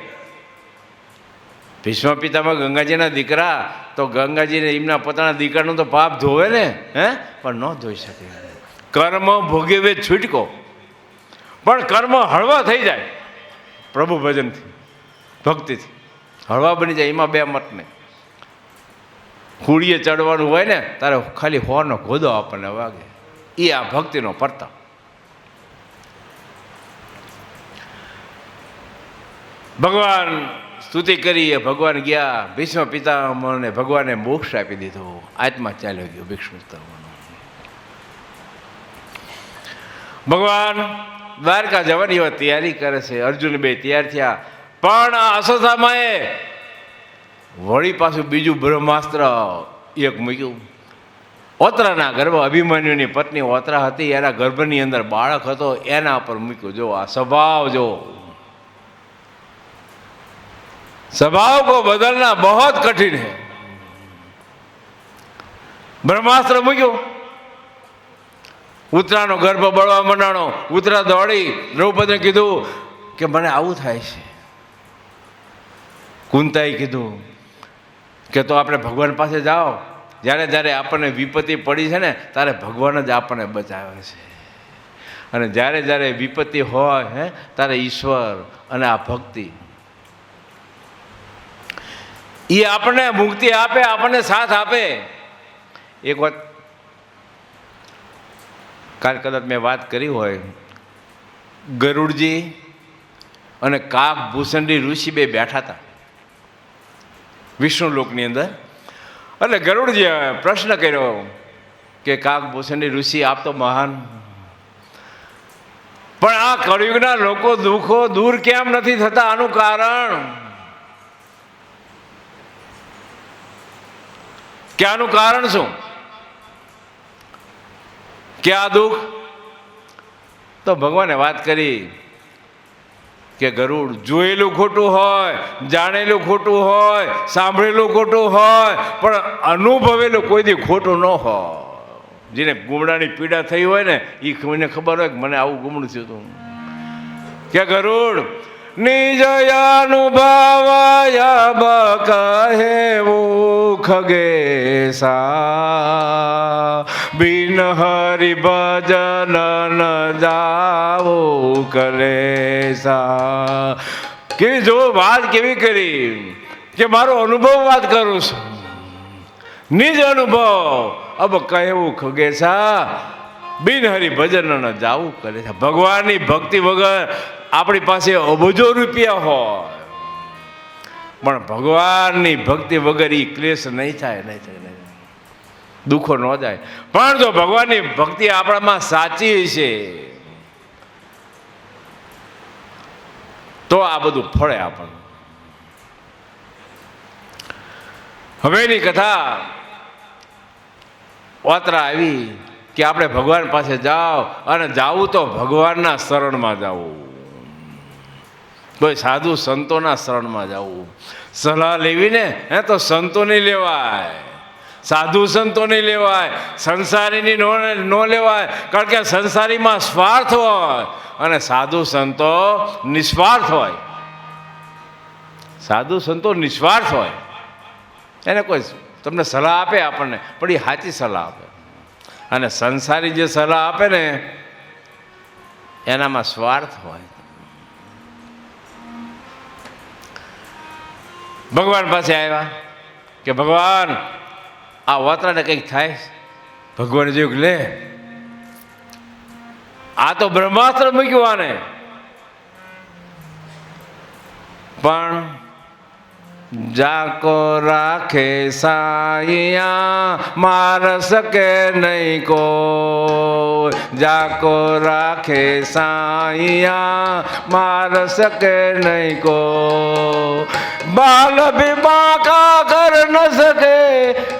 ભીષ્મ પિતામાં ગંગાજીના દીકરા, તો ગંગાજીને એમના પોતાના દીકરાનું તો પાપ ધોવે ને, પણ ન ધોઈ શકે. કર્મ ભોગવે છૂટકો, પણ કર્મ હળવા થઈ જાય પ્રભુ ભજનથી, ભક્તિથી હળવા બની જાય. એમાં બે મત ને, કુડીએ ચડવાનું હોય ને તારે ખાલી હોરનો ગોદો આપણને વાગે, એ આ ભક્તિનો પ્રતાપ. ભગવાન સ્તુતિ કરીએ, ભગવાન ગયા, ભીષ્મ પિતામહને ભગવાને મોક્ષ આપી દીધો, આત્મા ચાલ્યો ગયો ભીષ્મ પિતામહનો. ભગવાન દ્વારકા જવાની એવા તૈયારી કરે છે, અર્જુન બે તૈયાર થયા, પણ અશ્વત્થામાએ વળી પાછું બીજું બ્રહ્માસ્ત્ર એક મૂક્યું. ઓતરાના ગર્ભ, અભિમન્યુની પત્ની ઓતરા હતી, એના ગર્ભની અંદર બાળક હતો, એના પર મૂક્યું. જો આ સ્વભાવ, જો स्वभाव को बदलना बहुत कठिन है. ब्रह्मास्त्र મૂક્યો, ઉત્તરાનો ગર્ભ બળવા મંડાણો. ઉત્તરા દોડી દ્રૌપદીને કીધું કે મને આવું થાય છે. કુંતાએ કીધું કે તો આપણે ભગવાન પાસે જાઓ, જ્યારે જ્યારે આપણને વિપત્તિ પડી છે ને ત્યારે ભગવાન જ આપણને બચાવે છે, અને જ્યારે જ્યારે વિપત્તિ હોય ત્યારે ઈશ્વર અને આ ભક્તિ એ આપણને મુક્તિ આપે, આપણને સાથ આપે. એક વાત કાલ કદાચ મેં વાત કરી હોય, ગરુડજી અને કાક ભૂષણજી ઋષિ બે બેઠા હતા વિષ્ણુ લોકની અંદર. એટલે ગરુડજીએ પ્રશ્ન કર્યો કે કાક ભૂષણજી ઋષિ, આપ તો મહાન, પણ આ કળયુગના લોકો દુઃખો દૂર કેમ નથી થતા? આનું કારણ કે આનું કારણ શું? કે આ દુઃખ? તો ભગવાને વાત કરી કે ગરુડ, જોયેલું ખોટું હોય, જાણેલું ખોટું હોય, સાંભળેલું ખોટું હોય, પણ અનુભવેલું કોઈ દી ખોટું ન હોય. જેને ગુમડાની પીડા થઈ હોય ને એ કોઈને ખબર હોય કે મને આવું ગુમડું થયું હતું. કે ગરુડ નિજ અનુભવ કહેવું ખગેસા, બિન હરિ ભજન ન જાવો કલેસા. કેવી જો વાત કેવી કરી કે મારો અનુભવ વાત કરું છું, નિજ અનુભવ અબ કહેવું ખગેસા, બિન હરિ ભજન ન જાવું કલેસા. ભગવાનની ભક્તિ વગર આપણી પાસે અબજો રૂપિયા હોય, પણ ભગવાનની ભક્તિ વગર એ ક્લેશ નહીં થાય, નહીં થાય, દુઃખો ન જાય. પણ જો ભગવાનની ભક્તિ આપણામાં સાચી છે તો આ બધું ફળે આપણને. હવેની કથા વાત્રા આવી કે આપણે ભગવાન પાસે જાઓ, અને જાવું તો ભગવાનના શરણમાં જવું, કોઈ સાધુ સંતોના શરણમાં જવું. સલાહ લેવી ને તો સંતોની લેવાય, સાધુ સંતોની લેવાય, સંસારીની ન લેવાય. કારણ કે સંસારીમાં સ્વાર્થ હોય અને સાધુ સંતો નિસ્વાર્થ હોય. સાધુ સંતો નિસ્વાર્થ હોય, એને કોઈ તમને સલાહ આપે આપણને, પણ એ સાચી સલાહ આપે. અને સંસારી જે સલાહ આપે ને એનામાં સ્વાર્થ હોય. ભગવાન પાસે આવ્યા કે ભગવાન આ વાતરાને કંઈક થાય. ભગવાને જોયું કે લે આ તો બ્રહ્માસ્ત્ર મૂક્યું, આને પણ જાકો રાખે સાઈયા માર શકે નહીં કો, જાકો રાખે સાઈયા માર શકે નહીં કો, બાલ भी बाका कर न सके,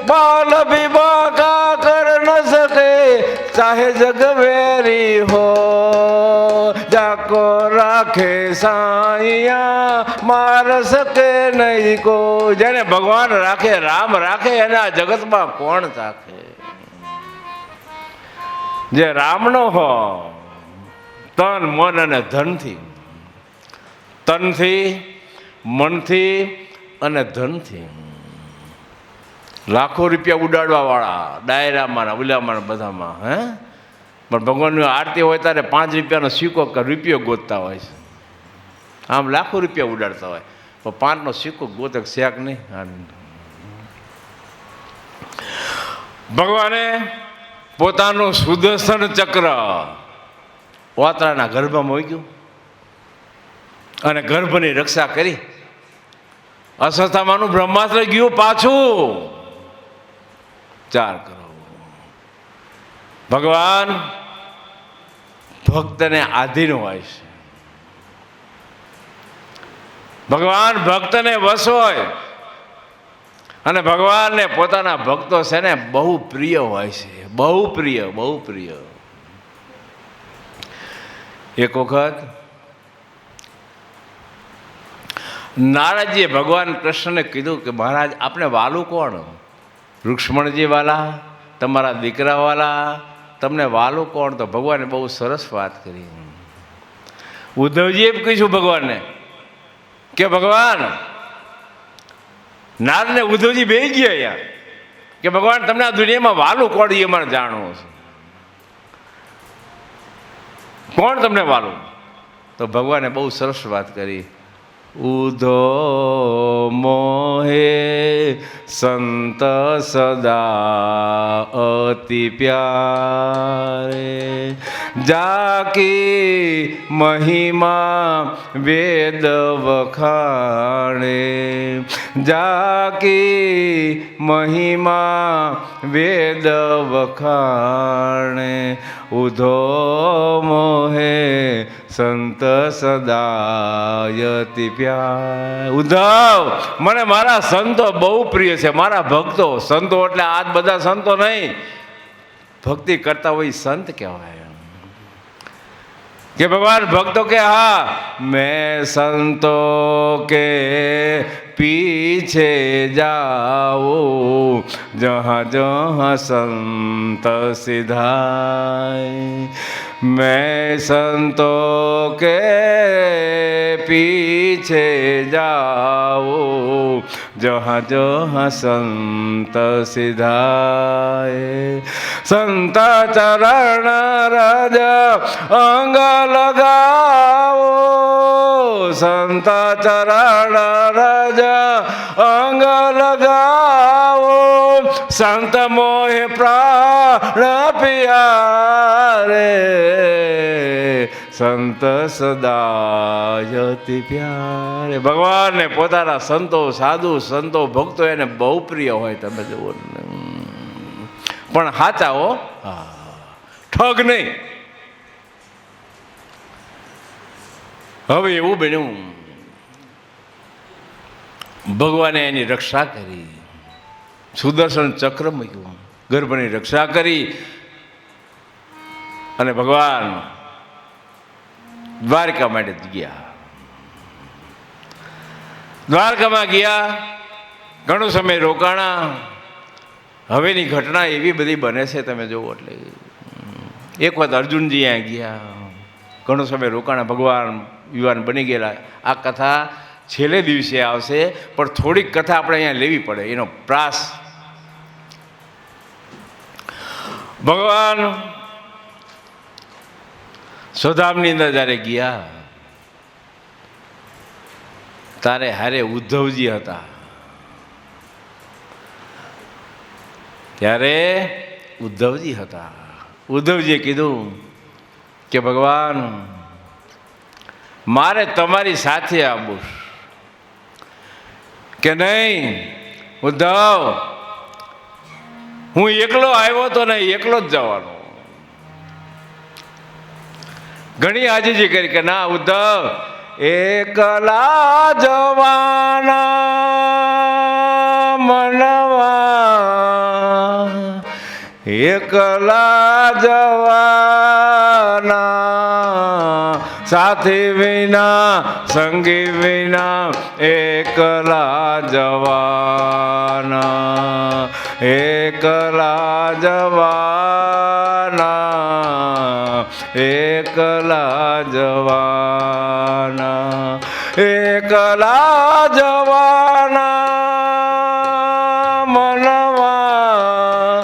बाल भी बाका कर न सके, चाहे जग वेरी हो, जाको राखे साईया मार શકે નહીં કો। જેને ભગવાન રાખે, રામ રાખે, એને આ જગતમાં કોણ રાખે? જે રામનો હો તન મન અને ધનથી, તનથી મનથી અને ધનથી, લાખો રૂપિયા ઉડાડવા વાળા ડાયરામાં ઉલામાં બધામાં, હે પણ ભગવાનની આરતી હોય ત્યારે 5 રૂપિયાનો સિક્કો કે રૂપિયો ગોતતા હોય છે, આમ લાખો રૂપિયા ઉડાડતા હોય પણ 5નો સિક્કો ગોતક શેક નહીં। ભગવાને પોતાનું સુદર્શન ચક્ર વાતરાના ગર્ભમાં મૂક્યું અને ગર્ભની રક્ષા કરી। અસ્વસ્થામાનું બ્રહ્માસ્ત્ર ગયું પાછું 4 કરોડ। ભગવાન ભક્તને આધીન હોય છે, ભગવાન ભક્તને વશ હોય અને ભગવાનને પોતાના ભક્તો છે ને બહુ પ્રિય હોય છે, બહુ પ્રિય, બહુ પ્રિય। એક વખત નારદજીએ ભગવાન કૃષ્ણને કીધું કે મહારાજ આપણે વાલું કોણ? રુક્ષ્મણજી વાલા, તમારા દીકરા વાલા, તમને વાલું કોણ? તો ભગવાને બહુ સરસ વાત કરી। ઉદ્ધવજીએ કહીશું ભગવાનને કે ભગવાન, નારદને ઉદ્ધવજી બેસી ગયા અહીંયા કે ભગવાન તમને આ દુનિયામાં વાલું કોણ એ મારે જાણવું છે, કોણ તમને વાલું? તો ભગવાને બહુ સરસ વાત કરી। ઉધો મોહે સંત સદા અતિ પ્યારે, જાકી મહિમા વેદ વખાણે, જાકી મહિમા વેદ વખાણે, ઉધો મોહે સંત સદાયતિ પ્યાર। ઉદ્ધવ, મને મારા સંતો બહુ પ્રિય છે, મારા ભક્તો। સંતો એટલે આજ બધા સંતો નહીં, ભક્તિ કરતા હોય સંત કહેવાય કે ભગવાન ભક્તો કે હા मैं संतो के पीछे जाओ, जहाँ जहाँ संत सिधाए, मैं संतों के पीछे जाओ, जहाँ जहाँ संत सिधाए, संत चरण रज अंग लगाओ, संत चरण रज अंग लगाओ, संत मोहे प्राण प्यारे, સંત સદાયતિ પ્યારે। ભગવાનને પોતાના સંતો, સાધુ સંતો, ભક્તો એને બહુ પ્રિય હોય, તમે જુઓ પણ સાચા હો, ઠગ નહીં। હવે એવું બન્યું, ભગવાને એની રક્ષા કરી, સુદર્શન ચક્ર મૂક્યું, ગર્ભની રક્ષા કરી અને ભગવાન દ્વારકા માટે ગયા। દ્વારકામાં ગયા, ઘણો સમય રોકાણા। હવેની ઘટના એવી બધી બને છે, તમે જુઓ। એટલે એક વખત અર્જુનજી અહીંયા ગયા, ઘણો સમય રોકાણા, ભગવાન યુવાન બની ગયેલા। આ કથા છેલ્લે દિવસે આવશે, પણ થોડીક કથા આપણે અહીંયા લેવી પડે, એનો પ્રાસ। ભગવાન સ્વધામની અંદર જ્યારે ગયા તારે હારે ઉદ્ધવજી હતા। ત્યારે ઉદ્ધવજી હતા। ઉદ્ધવજીએ કીધું કે ભગવાન મારે તમારી સાથે આવવું, કે નહીં ઉદ્ધવ, હું એકલો આવ્યો તો નહીં, એકલો જ જવાનો. ઘણી આજીજી કરી કે ના ઉદ્ધવ, એકલા જવાના મનવા, એકલા જવાના, સાથી વિના સંગી વિના એકલા જવાના, એકલા જવાના, એકલા જવાના, એકલા જવાના મનવા,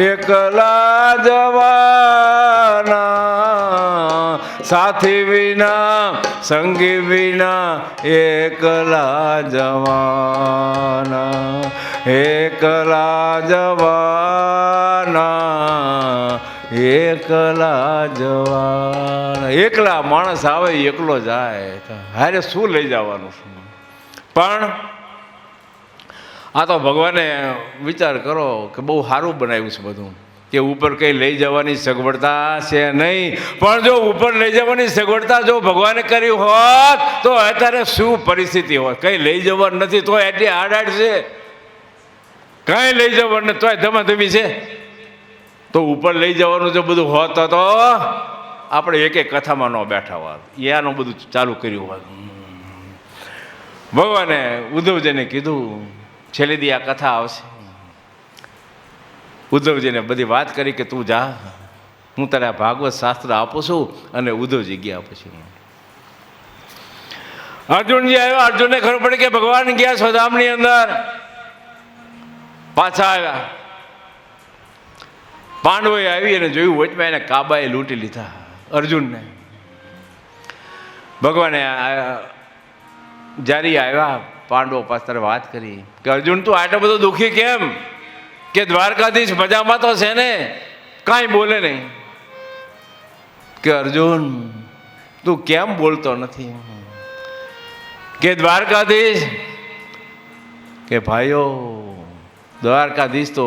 એકલા જવાના, સાથી વિના સંગી વિના એકલા જવાના, એકલા જવાના, એકલા જવાના. એકલા માણસ આવે એકલો જાય, હારે શું લઈ જવાનું? પણ આ તો ભગવાને વિચાર કરો કે બહુ સારું બનાવ્યું છે બધું, કે ઉપર કંઈ લઈ જવાની સગવડતા છે નહીં. પણ જો ઉપર લઈ જવાની સગવડતા જો ભગવાને કરી હોત તો અત્યારે શું પરિસ્થિતિ હોત? કંઈ લઈ જવાનું નથી તો એટલી આડાડ છે, કાંઈ લઈ જવાનું તોય ધમાધમી છે. તો ઉપર લઈ જવાનું જો બધું હોત તો આપણે એક એક કથામાં ન બેઠા હોત, એનું બધું ચાલુ કર્યું હોત. ભગવાને ઉદ્ધવજીને કીધું છેલ્લી દી આ કથા આવશે. ઉદ્ધવજીને બધી વાત કરી કે તું જા, હું તારે આ ભાગવત શાસ્ત્ર આપું છું. અને ઉદ્ધવજી ગયા. પછી અર્જુનજી આવ્યા. અર્જુનને ખબર પડી કે ભગવાન ગયા સ્વધામની અંદર. પાછા આવ્યા. પાંડવોએ આવી અને જોયું વચમાં એને કાબાએ લૂંટી લીધા અર્જુનને. ભગવાને જ્યારે આવ્યા પાંડવો પાસે વાત કરી કે અર્જુન તું આટલો બધો દુઃખી કેમ? કે દ્વારકાધીશ મજામાં તો છે ને, કાંઈ બોલે નહીં. કે અર્જુન તું કેમ બોલતો નથી? કે દ્વારકાધીશ, કે ભાઈઓ દ્વારકાધીશ તો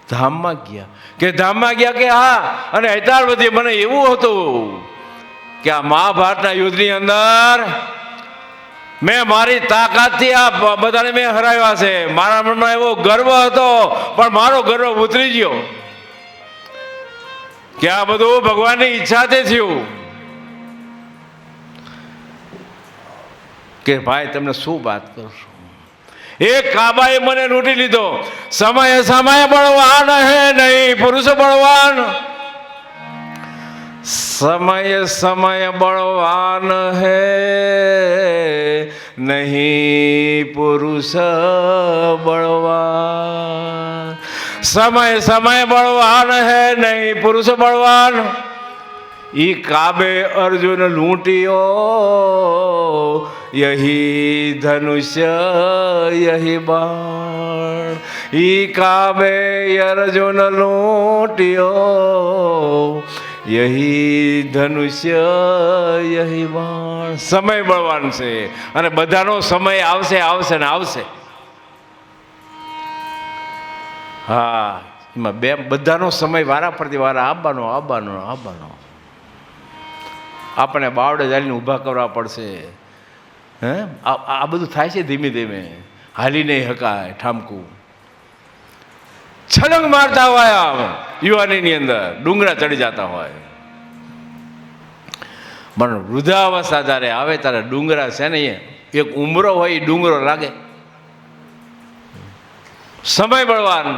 ધામમાં ગયા. કે ધામમાં ગયા? કે હા. અને અત્યાર બધી મને એવું હતું કે આ મહાભારતના યુદ્ધની અંદર મેં મારી તાકાતથી આ બધાને મેં હરાવ્યા છે. મારા મનમાં એવો ગર્વ હતો, પણ મારો ગર્વ ઉતરી ગયો કે આ બધું ભગવાનની ઈચ્છાથી થયું. કે ભાઈ તમને શું વાત કરશું? એક કાબાએ મને લૂંટી લીધો. સમય સમય બળવાન હે નહીં પુરુષ બળવાન, સમય સમય બળવાન હે નહીં પુરુષ બળવાન, સમય સમય બળવાન હે નહીં પુરુષ બળવાન. ઈ કાબે અર્જુન લૂંટિયો, यही धनुष्य यही बाण. ઈ કાબે અર્જુન લૂંટ્યો, યહી ધનુષ્ય યહી બાણ. સમય બળવાન છે અને બધાનો સમય આવશે આવશે ને આવશે. હા, એમાં બધાનો સમય વારા ફરતી વારા આવવાનો આવવાનો આવવાનો. આપણે બાવડે જાળીને ઊભા કરવા પડશે. હે આ બધું થાય છે ધીમે ધીમે, હાલી નહીં હકાય ઠામકું. છલંગ મારતા હોય આમ યુવાનીની અંદર ડુંગરા ચડી જતા હોય. પણ વૃદ્ધાવસ્થા જ્યારે આવે ત્યારે ડુંગરા છે ને એક ઉમરો હોય એ ડુંગરો લાગે. સમય બળવાન.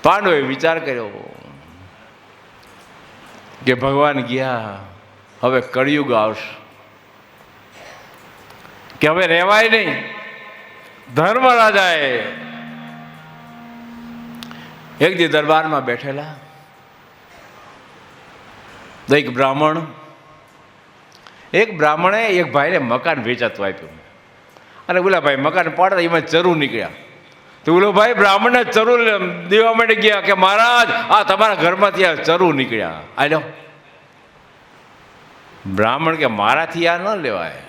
પાંડવોએ વિચાર કર્યો કે ભગવાન ગયા, હવે કળિયુગ આવશે, કે હવે રહેવાય નહીં. ધર્મરાજાએ એક દી દરબારમાં બેઠેલા એક બ્રાહ્મણે એક ભાઈને મકાન વેચાતું આપ્યું. અને બોલા ભાઈ મકાન પાડતા એમાં ચરુ નીકળ્યા. તો બોલો ભાઈ બ્રાહ્મણને ચરુ દેવા માટે ગયા કે મહારાજ આ તમારા ઘરમાંથી આ ચરુ નીકળ્યા, આ લો. બ્રાહ્મણ કે મારાથી આ ન લેવાય,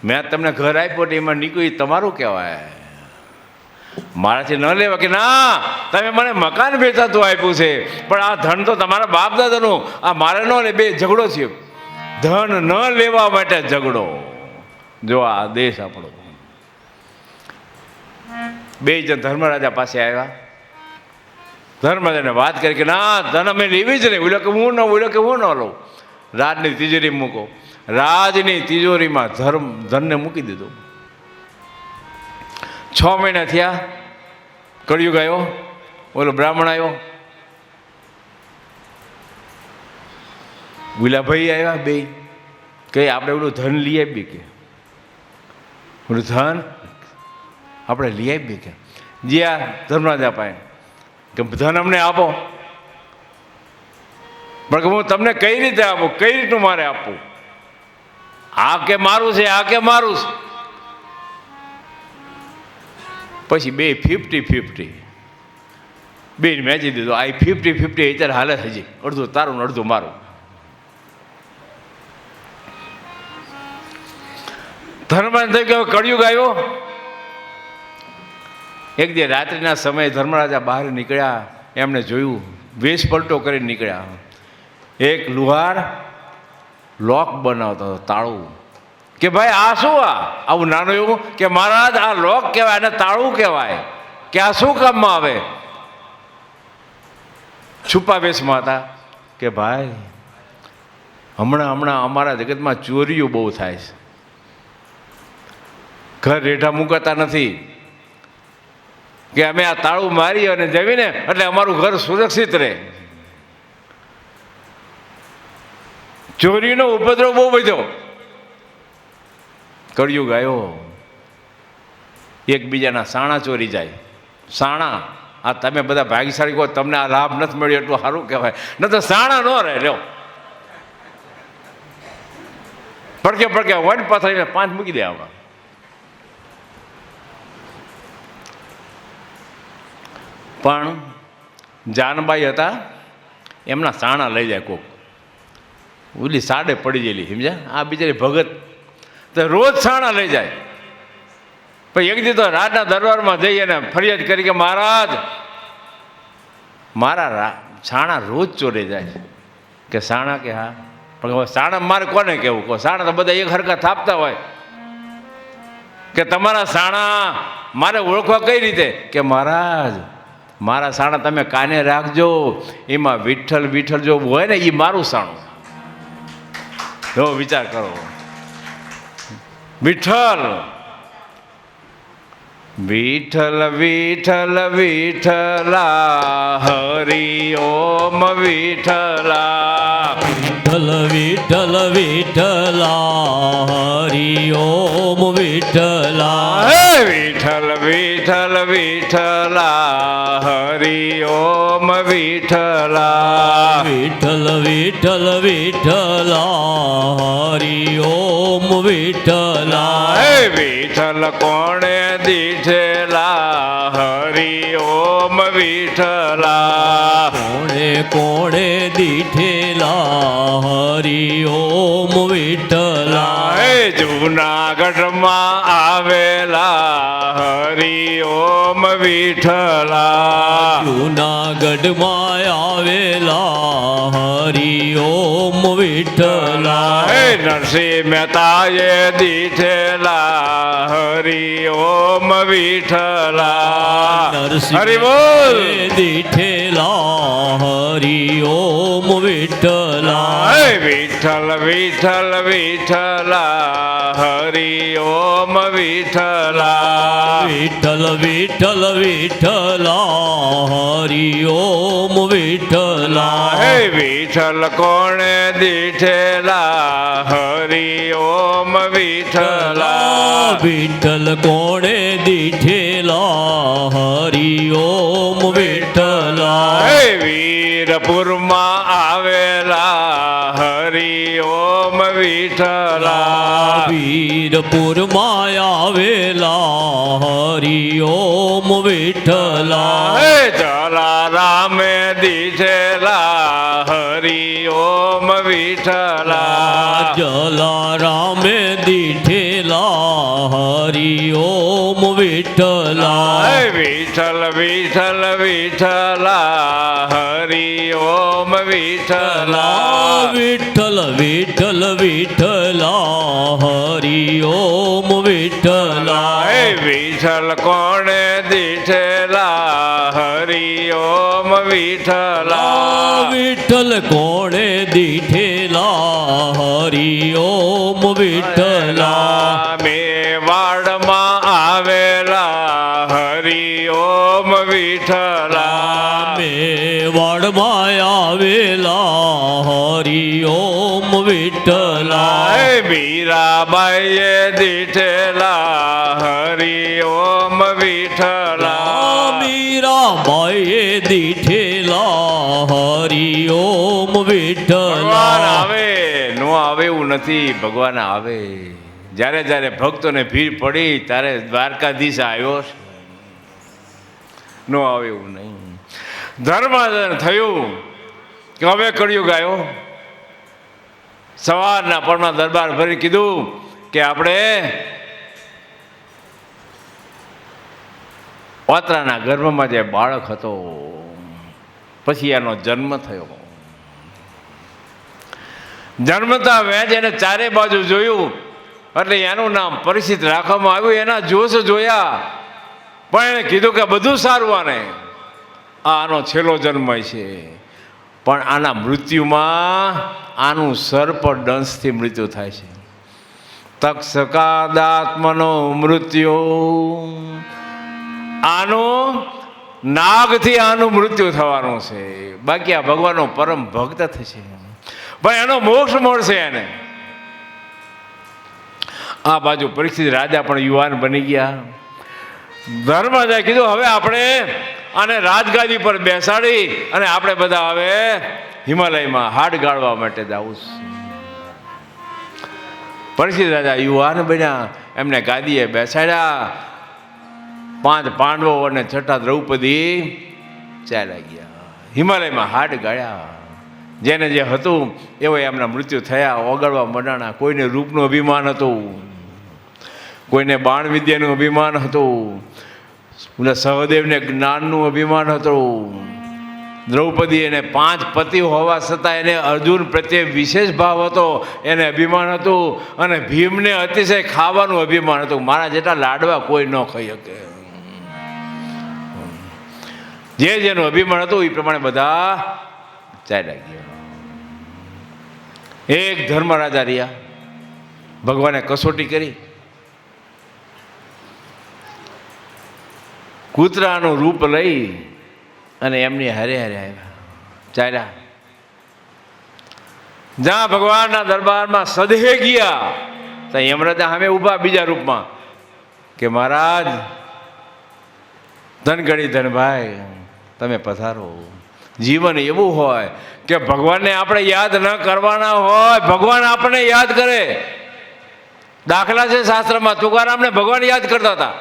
મેં તમને ઘર આપ્યો ને એમાં નીકળી તમારું કહેવાય, મારાથી ન લેવા. કે ના, તમે મને મકાન વેચાતું આપ્યું છે, પણ આ ધન તો તમારા બાપ દાદાનું, આ મારે ન લે. બે ઝઘડો છે, ધન ન લેવા માટે ઝઘડો. જો આ દેશ આપણો. બે જણ ધર્મરાજા પાસે આવ્યા. ધર્મરાજાને વાત કરી કે ના, ધન અમે લેવી જ નહીં. બોલો કે હું ન, બોલો કે હું ન લઉં. રાજની તિજોરી મૂકો. રાજની તિજોરીમાં ધનને મૂકી દીધું. 6 મહિના થયા, કળિયુગ આવ્યો, બોલો બ્રાહ્મણ આવ્યો, ગુલાભાઈ આવ્યા. બે કે આપણે ઓલું ધન લઈ આપીએ, કે ઓલું ધન આપણે લઈ આપીએ. કે જ્યાં ધર્મરાજા પાસે કે ધન અમને આપો, પણ હું તમને કઈ રીતે આપું, કઈ રીતનું મારે આપવું? આ કે મારું છે, આ કે મારું છે. પછી બે 50-50 બે મેચી દીધું. આ 50-50 અત્યારે હાલે હજી, અડધું તારું ને અડધું મારું. ધર્મરાજ થઈ ગયો, કળિયુગ આવ્યો. એક દી રાત્રિના સમયે ધર્મરાજા બહાર નીકળ્યા. એમણે જોયું, વેશ પલટો કરીને નીકળ્યા. એક લુહાર લોક બનાવતો હતો, તાળું. કે ભાઈ આ શું, આવું નાનું એવું? કે મહારાજ આ લોક કહેવાય, અને તાળું કહેવાય. કે આ શું કામમાં આવે? છુપા વેશમાં હતા. કે ભાઈ હમણાં અમારા જગતમાં ચોરીઓ બહુ થાય છે, ઘર રેઢા મૂકાતા નથી. કે અમે આ તાળું મારી અને જમીને એટલે અમારું ઘર સુરક્ષિત રહે. ચોરીનો ઉપદ્રવ બહુ વધ્યો. કળિયુગ આવ્યો. એકબીજાના સાણા ચોરી જાય. સાણા, આ તમે બધા ભાગ્યશાળી કહો, તમને આ લાભ નથી મળ્યો એટલું સારું કહેવાય. ન તો સાણા ન રહે. લ્યો, પડકે હોય ને પાથરીને 5 મૂકી દે. આમાં પણ જાનબાઈ હતા, એમના સાણા લઈ જાય કોક. ઓલી સાડે પડી ગયેલી, સમજ્યા? આ બિચારી ભગત તો રોજ સાણા લઈ જાય. પછી એક દી તો રાજના દરબારમાં જઈ અને ફરિયાદ કરી કે મહારાજ, મારા સાણા રોજ ચોરી જાય. કે સાણા? કે હા. પણ હવે સાણા મારે કોને કહેવું? કહો, સાણા તો બધા એક હરખા થાપતા હોય. કે તમારા સાણા મારે ઓળખવા કઈ રીતે? કે મહારાજ, મારા સાણા તમે કાને રાખજો, એમાં વિઠ્ઠલ વિઠ્ઠલ જો હોય ને, એ મારું સાણું. જો વિચાર કરો. વિઠ્ઠલ વિઠ્ઠલ વિઠ્ઠલ વિઠ્ઠલા, હરિ ઓમ વિઠ્ઠલા. વિઠ્ઠલ વિઠ્ઠલ વિઠ્ઠલા, હરિ ઓમ વિઠ્ઠલા. વિઠ્ઠલ વિઠ્ઠલ વિઠ્ઠલા, હરિ ઓમ વિઠ્ઠલા. વિઠ્ઠલ વિઠ્ઠલ વિઠ્ઠલા, હરિ ઓમ વિઠ્ઠલા. વિઠ્ઠલ કોણે દીઠેલા, હરિ ઓમ વિઠ્ઠલા. કોણે દીઠેલા, હરિ ઓમ વિઠ્ઠલા. જૂનાગઢમાં આવેલા, હરિ ઓમ વિઠ્ઠલા. જૂનાગઢમાં આવેલા, હરિ ઓમ વિઠ્ઠલા. નરસિંહ મહેતાએ દીઠેલા, હરિ ઓમ વિઠ્ઠલા. હરિ બોલ. દીઠેલા, હરિ ઓમ વિઠ્ઠલા. વિઠ્ઠલ વિઠ્ઠલ વિઠ્ઠલા, હરિ ઓમ વિઠ્ઠલા. વિઠ્ઠલ વિઠ્ઠલ વિઠ્ઠલા, હરિ ઓમ વિઠ્ઠલા. વિઠ્ઠલ કોણે દીઠેલા, હરિ ઓમ વિઠ્ઠલા. વિઠ્ઠલ કોણે દીઠેલા, હરિ ઓમ વિઠ્ઠલા. વીરપુરમાં આવેલા, હરિ ઓમ વિઠ્ઠલા. વીરપુરમાં આવેલા, હરિ ઓમ વિઠ્ઠલા. જલારામે દીઠેલા, હરિ ઓમ વિઠ્ઠલા. જલારામે દીઠેલા હરિ ઓમ વિઠ્ઠલા વિઠ્ઠલ વિઠ્ઠલ વિઠ્ઠલા હરિ ઓમ વિઠ્ઠલા વિઠ્ઠલ વિઠ્ઠલ વિઠ્ઠલા હરિ ઓમ વિઠ્ઠલા વિઠ્ઠલ કોણે દીઠેલા હરિ ઓમ વિઠ્ઠલા વિઠ્ઠલ કોણે દીઠેલા હરિ ઓમ વિઠ્ઠલા મેવાડમાં આવેલા હરિ ઓમ વિઠ્ઠલા મેવાડમાં આવેલા હરિ ઓમ વિઠ્ઠલા મીરાબાઈએ દીઠેલા હરિ ઓમ વિઠ્ઠલા મીરાબાઈએ દીઠેલા હરિ ઓમ વિઠ્ઠલા આવે નો આવે એવું નથી, ભગવાન આવે. જ્યારે જ્યારે ભક્તોને ભીડ પડી ત્યારે દ્વારકાધીશ આવ્યો છે, નો આવે એવું નહીં. ધર્માદન થયું કે હવે કળિયુગ આવ્યો. સવારના પરમાં દરબાર ભરી કીધું કે આપણે પાત્રાના ગર્ભમાં જે બાળક હતો પછી એનો જન્મ થયો. જન્મતા વેજ એને ચારે બાજુ જોયું એટલે એનું નામ પરિચિત રાખવામાં આવ્યું. એના જોશ જોયા પણ એને કીધું કે બધું સારું, આનો છેલ્લો જન્મ છે. પણ આના મૃત્યુમાં આનું સર્પ દંશથી મૃત્યુ થાય છે. તક્ષકાદાત્મનો મૃત્યુ, આનું નાગથી આનું મૃત્યુ થવાનું છે. બાકી આ ભગવાનનો પરમ ભક્ત થશે, ભાઈ એનો મોક્ષ મળશે એને. આ બાજુ પરીક્ષિત રાજા પણ યુવાન બની ગયા. ધર્મરાજાએ કીધું હવે આપણે આને રાજગાદી પર બેસાડી અને આપણે બધા હવે હિમાલયમાં હાડ ગાળવા માટે જવું છે. પરીક્ષિત રાજા યુવાન બન્યા, એમને ગાદીએ બેસાડ્યા. 5 પાંડવો અને 6 દ્રૌપદી ચાલ્યા ગયા હિમાલયમાં હાડ ગાળ્યા. જેને જે હતું એવો એમના મૃત્યુ થયા. ઓગળવા મંડાણા. કોઈને રૂપનું અભિમાન હતું, કોઈને બાણ વિદ્યાનું અભિમાન હતું, સહદેવને જ્ઞાનનું અભિમાન હતું. દ્રૌપદી એને 5 પતિ હોવા છતાં એને અર્જુન પ્રત્યે વિશેષ ભાવ હતો, એને અભિમાન હતું. અને ભીમને અતિશય ખાવાનું અભિમાન હતું. મારા જેટલા લાડવા કોઈ ન ખાઈ શકે. જે જેનું અભિમાન હતું એ પ્રમાણે બધા ચાલ્યા ગયા. એક ધર્મરાજા રહ્યા. ભગવાને કસોટી કરી. કૂતરાનું રૂપ લઈ અને એમની હારે હારે આવ્યા, ચાલ્યા. જ્યાં ભગવાનના દરબારમાં સદહે ગયા ત્યાં યમરાજા સામે ઊભા બીજા રૂપમાં કે મહારાજ, ધનગણી ધનભાઈ, તમે પધારો. જીવન એવું હોય કે ભગવાનને આપણે યાદ ન કરવાના હોય, ભગવાન આપણને યાદ કરે. દાખલા છે શાસ્ત્રમાં. તુકારામને ભગવાન યાદ કરતા હતા.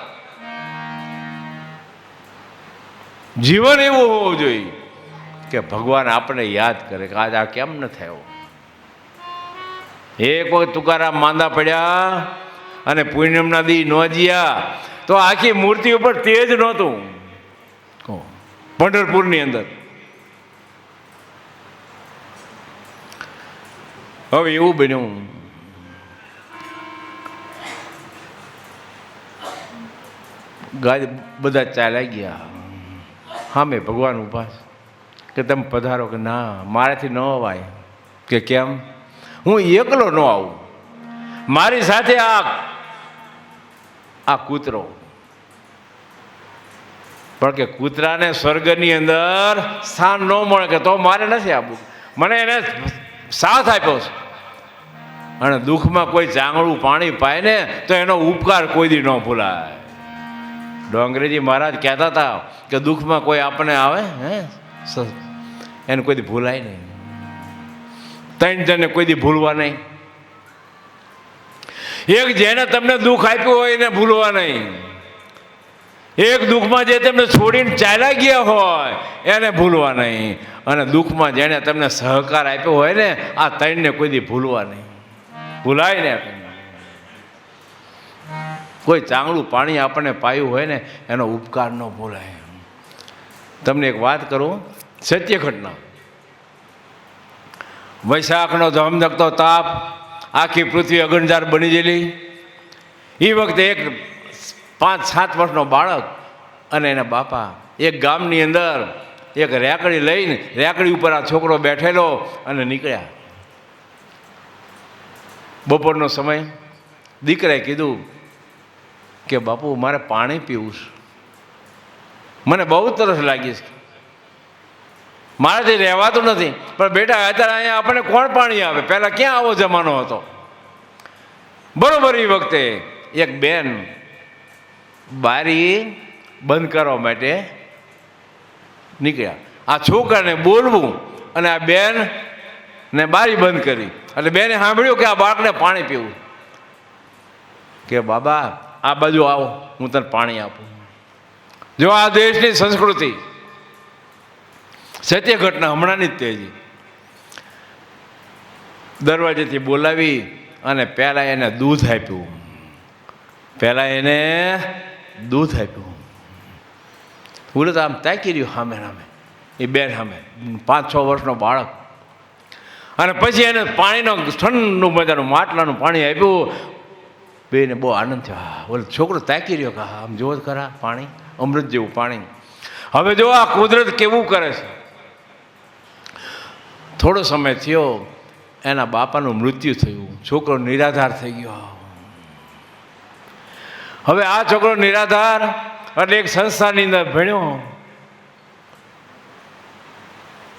જીવન એવું હોવું જોઈએ કે ભગવાન આપણને યાદ કરે કે આજ આ કેમ ન થયો. એક વખત તુકારામ માંદા પડ્યા અને પૂનમના દી ન જ્યા તો આખી મૂર્તિ ઉપર તેજ નહોતું. પંઢરપુરની અંદર હવે એવું બન્યું, બધા ચાલ્યા ગયા. હા, મેં ભગવાન ઊભા કે તમે પધારો. કે ના, મારાથી ન અવાય. કે કેમ? હું એકલો ન આવું, મારી સાથે આ કૂતરો. પણ કે કૂતરાને સ્વર્ગની અંદર સ્થાન ન મળે કે તો મારે નથી આપવું. મને એને સાથ આપ્યો છે. અને દુઃખમાં કોઈ ચાંગળું પાણી પાય ને તો એનો ઉપકાર કોઈ દી ન ભૂલાય. ડોંગરેજી મહારાજ કહેતા હતા કે દુઃખમાં કોઈ આપણને આવે એને કોઈ દી ભૂલાય નહીં. 3 જણને કોઈ દી ભૂલવા નહીં. એક જેને તમને દુઃખ આપ્યું હોય એને ભૂલવા નહીં. એક દુઃખમાં જે તમને છોડીને ચાલ્યા ગયા હોય એને ભૂલવા નહીં. અને દુઃખમાં જેને તમને સહકાર આપ્યો હોય ને, આ 3ને કોઈ દી ભૂલવા નહીં. ભૂલાય ને. કોઈ ચાંગળું પાણી આપણને પાયું હોય ને એનો ઉપકાર ન ભૂલાય. તમને એક વાત કરું, સત્ય ઘટના. વૈશાખનો ધમધકતો તાપ, આખી પૃથ્વી અગણજાર બની ગયેલી. એ વખતે એક 5-7 વર્ષનો બાળક અને એના બાપા એક ગામની અંદર એક રેકડી લઈને રેકડી ઉપર આ છોકરો બેઠેલો અને નીકળ્યા. બપોરનો સમય. દીકરાએ કીધું કે બાપુ મારે પાણી પીવું છે, મને બહુ તરસ લાગી છે, મારાથી રહેવાતું નથી. પણ બેટા અત્યારે અહીંયા આપણને કોણ પાણી આવે? પહેલાં ક્યાં આવો જમાનો હતો? બરોબર એ વખતે એક બેન બારી બંધ કરવા માટે નીકળ્યા. આ છોકરાને બોલવું અને આ બેન ને બારી બંધ કરી. એટલે બેને સાંભળ્યું કે આ બાળકને પાણી પીવું. કે બાબા આ બાજુ આવો, હું તને પાણી આપું. જો આ દેશની સંસ્કૃતિ, સત્ય ઘટના હમણાંની જ તેજી. દરવાજેથી બોલાવી અને પહેલાં એને દૂધ આપ્યું. બોલે તો આમ તાકી રહ્યું સામે સામે, એ બેન સામે, 5-6 વર્ષનો બાળક. અને પછી એને પાણીનો ઠંડુ મજાનું માટલાનું પાણી આપ્યું. બેને બહુ આનંદ થયો. બોલે છોકરો તાકી રહ્યો કે આમ જોવો જ ખરા, પાણી અમૃત જેવું પાણી. હવે જો આ કુદરત કેવું કરે છે. થોડો સમય થયો, એના બાપાનું મૃત્યુ થયું. છોકરો નિરાધાર થઈ ગયો. હવે આ છોકરો નિરાધાર એટલે એક સંસ્થાની અંદર ભણ્યો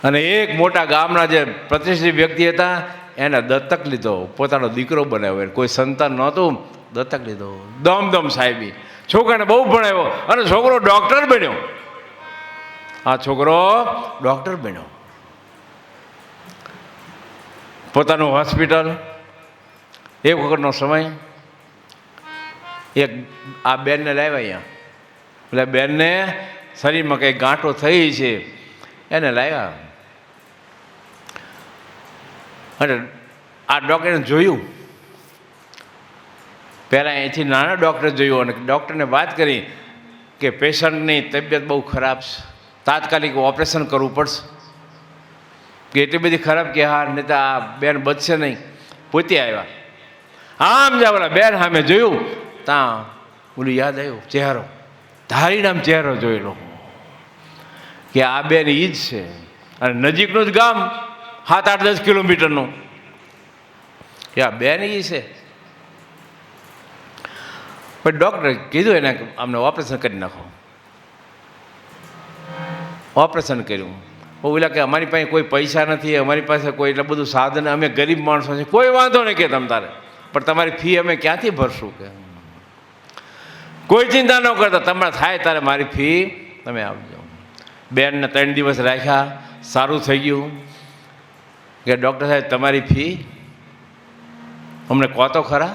અને એક મોટા ગામના જે પ્રતિષ્ઠિત વ્યક્તિ હતા એને દત્તક લીધો, પોતાનો દીકરો બનાવ્યો. કોઈ સંતાન નહોતું, દત્તક લીધો. દમ સાહેબી. છોકરાને બહુ ભણાવ્યો અને છોકરો ડૉક્ટર બન્યો. આ છોકરો ડૉક્ટર બન્યો. પોતાનું હોસ્પિટલ. એક વખતનો સમય, એક આ બેનને લાવ્યા અહીંયા. એટલે બેનને શરીરમાં કંઈ ગાંઠો થઈ છે, એને લાવ્યા. અને આ ડૉક્ટરે જોયું. પહેલાં અહીંથી નાના ડૉક્ટરે જોયું અને ડૉક્ટરને વાત કરી કે પેશન્ટની તબિયત બહુ ખરાબ છે, તાત્કાલિક ઓપરેશન કરવું પડશે. કે એટલી બધી ખરાબ કે હા, નહીં તો આ બેન બચશે નહીં. પોતે આવ્યા. આમ જાવલા બેન સામે જોયું, ત્યાં ઓલું યાદ આવ્યું, ચહેરો ધારીને આમ ચહેરો જોયેલો કે આ બેન એ જ છે. અને નજીકનું જ ગામ, 7-8-10 કિલોમીટરનું, કે આ બેન એ છે. પણ ડૉક્ટરે કીધું એને અમને ઓપરેશન કરી નાખો. ઓપરેશન કર્યું. ઓલા કે અમારી પાસે કોઈ પૈસા નથી, અમારી પાસે કોઈ એટલું બધું સાધન, અમે ગરીબ માણસો છે. કોઈ વાંધો નહીં કે તમ તારે, પણ તમારી ફી અમે ક્યાંથી ભરશું? કે કોઈ ચિંતા ન કરતા, તમારે થાય ત્યારે મારી ફી તમે આપજો. બેનને 3 દિવસ રાખ્યા, સારું થઈ ગયું. કે ડૉક્ટર સાહેબ તમારી ફી અમને કહો તો ખરા.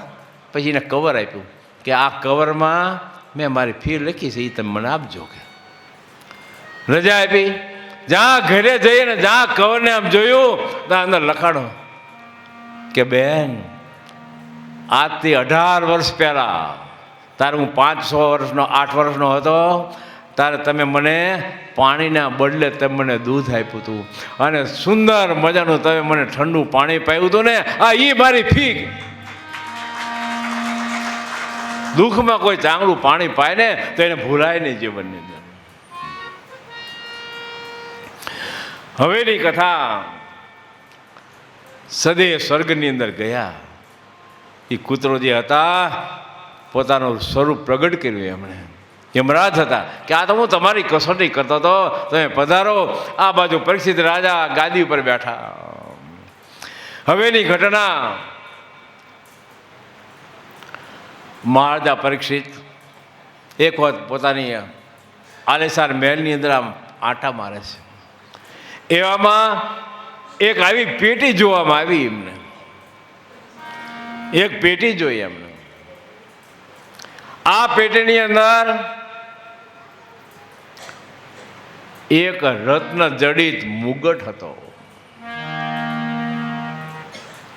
પછી એને કવર આપ્યું કે આ કવરમાં મેં મારી ફી લખી છે, એ તમે મને આપજો. કે રજા આપી. જ્યાં ઘરે જઈને જ્યાં કવરને આમ જોયું ત્યાં અંદર લખાણો કે બેન આજથી 18 વર્ષ પહેલાં, તારે હું 5-6 વર્ષનો 8 વર્ષનો હતો ત્યારે તમે મને પાણીના બદલે તમે મને દૂધ આપ્યું હતું અને સુંદર મજાનું તમે મને ઠંડુ પાણી પાયું હતું ને, આ એ મારી ફી. દુઃખમાં કોઈ ચાંગળું પાણી પાય ને તો એને ભૂલાય નહીં જીવનની અંદર. હવેની કથા. સદે સ્વર્ગની અંદર ગયા. એ કૂતરો જે હતા પોતાનું સ્વરૂપ પ્રગટ કર્યું એમણે. યમરાજ હતા કે આ તો હું તમારી કસોટી કરતો હતો, તમે પધારો. આ બાજુ પરીક્ષિત રાજા ગાદી ઉપર બેઠા. હવેની ઘટના. મહારાજા પરીક્ષિત એક વખત પોતાની આલેસાર મહેલની અંદર આમ આંટા મારે છે. એવામાં એક આવી પેટી જોવામાં આવી એમને. એક પેટી જોઈ એમને. આ પેટીની અંદર એક રત્ન જડિત મુગટ હતો.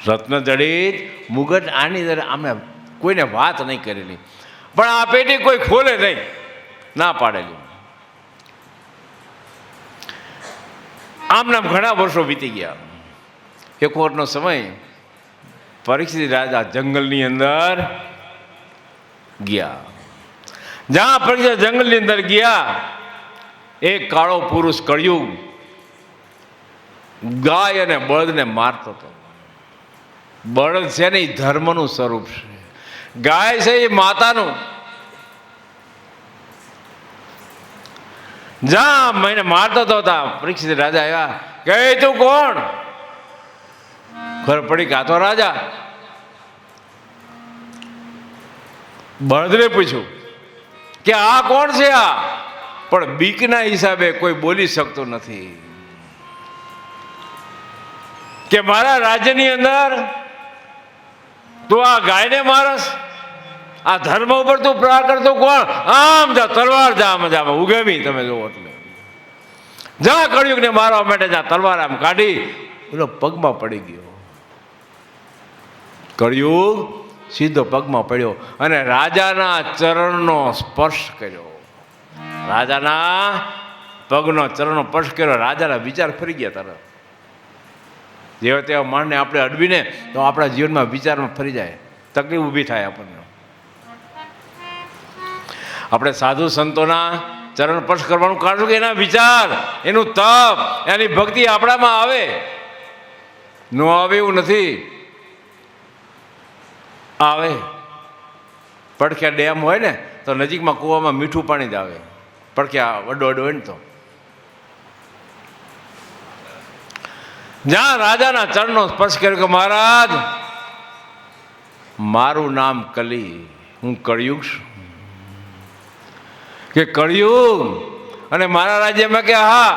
રત્નજડિત મુગટ આની અંદર આમને કોઈને વાત નહીં કરેલી, પણ આ પેટી કોઈ ખોલે નહીં, ના પાડેલી. આમ નામ ઘણા વર્ષો વીતી ગયા. એક વખતનો સમય પરીક્ષિત રાજા જંગલની અંદર ગયા. જ્યાં પરીક્ષિત જંગલની અંદર ગયા, એક કાળો પુરુષ કળિયુગ ગાય અને બળદને મારતો હતો. બળદ છે ને એ ધર્મનું સ્વરૂપ છે, ગાય છે એ માતાનું. જ્યાં મને મારતો હતો પરીક્ષિત રાજા આવ્યા, કે તું કોણ? ખબર પડી કે આ તો રાજા. બળદને પૂછ્યું કે આ કોણ છે? આ પણ બીકના હિસાબે કોઈ બોલી શકતો નથી કે મારા રાજ્યની અંદર તું આ ગાયને મારસ, આ ધર્મ ઉપર તું પ્રહાર કરતો કોણ? આમ જા, તલવાર જા, આમ ઉગેમી તમે જુઓ એટલે જા કળિયુગને મારવા માટે જા. તલવાર આમ કાઢી પેલો પગમાં પડી ગયો. કળિયુગ સીધો પગમાં પડ્યો અને રાજાના ચરણનો સ્પર્શ કર્યો. રાજાના પગનો ચરણનો સ્પર્શ કર્યો. રાજાના વિચાર ફરી ગયા તરત. જેવા તેવા માણને આપણે અડવીને તો આપણા જીવનમાં વિચારમાં ફરી જાય, તકલીફ ઊભી થાય આપણને. આપણે સાધુ સંતોના ચરણ સ્પર્શ કરવાનું કારણ કે એના વિચાર, એનું તપ, એની ભક્તિ આપણામાં આવે. ન આવે એવું નથી, આવે. પડખ્યા ડેમ હોય ને તો નજીકમાં કૂવામાં મીઠું પાણી જ આવે. પડખ્યા અડો હોય ને તો જ્યાં રાજાના ચરણનો સ્પર્શ કર્યો કે મહારાજ મારું નામ કલી, હું કળિયુગ છું. કે કળિયુગ અને મારા રાજ્યમાં? કે હા,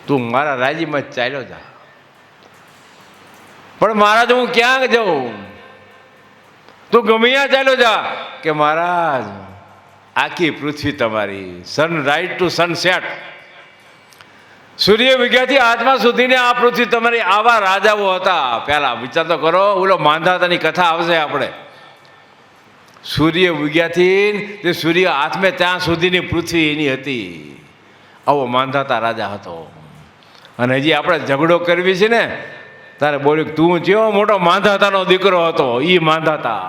તું મારા રાજ્યમાં ચાલ્યો જા. પણ મહારાજ હું ક્યાં જાઉં? તું ગમે ત્યાં ચાલ્યો જા. કે મહારાજ આખી પૃથ્વી તમારી, સન રાઈટ ટુ સનસેટ, સૂર્ય વિગ્યાથી આત્મા સુધીને આ પૃથ્વી તમારી. આવા રાજાઓ હતા પહેલા. વિચાર તો કરો, ઓલો માંધાતાની કથા આવશે આપણે. સૂર્ય વિગ્યાથી તે સૂર્ય આત્મે ત્યાં સુધીની પૃથ્વી એની હતી. આવો માંધાતા રાજા હતો. અને હજી આપણે ઝઘડો કરવી છે ને તારે બોલ્યું તું જેવો મોટો માંધાતાનો દીકરો હતો, એ માંધાતા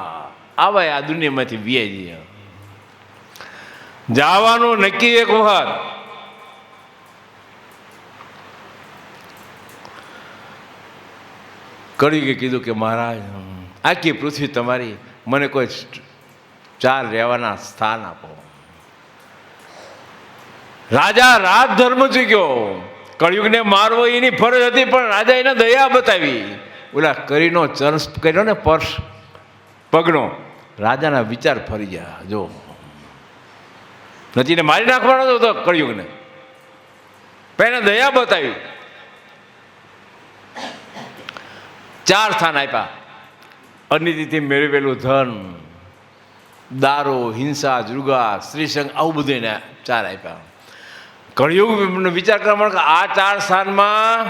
આવા આ દુનિયામાંથી વ્યાજી જવાનું નક્કી. એક વખત કળિયુગે કીધું કે મહારાજ આખી પૃથ્વી તમારી, મને કોઈ 4 રહેવાના સ્થાન આપો. રાજા રાજ ધર્મ ચૂક્યો. કળિયુગને મારવો એની ફરજ હતી, પણ રાજા એને દયા બતાવી. ઓલા કરીનો ચરણ કર્યો ને પર્શ પગનો, રાજાના વિચાર ફરી ગયા. જો નથી ને મારી નાખવાનો હતો કળિયુગને, પણ એને દયા બતાવી. 4 સ્થાન આપ્યા. અનિતિથી મેળવેલું ધન, દારૂ, હિંસા, જુગાર, સ્ત્રીસંગ, આવું બધું એને 4 આપ્યા. કળિયુગ વિચાર કરવા કે આ 4 સ્થાનમાં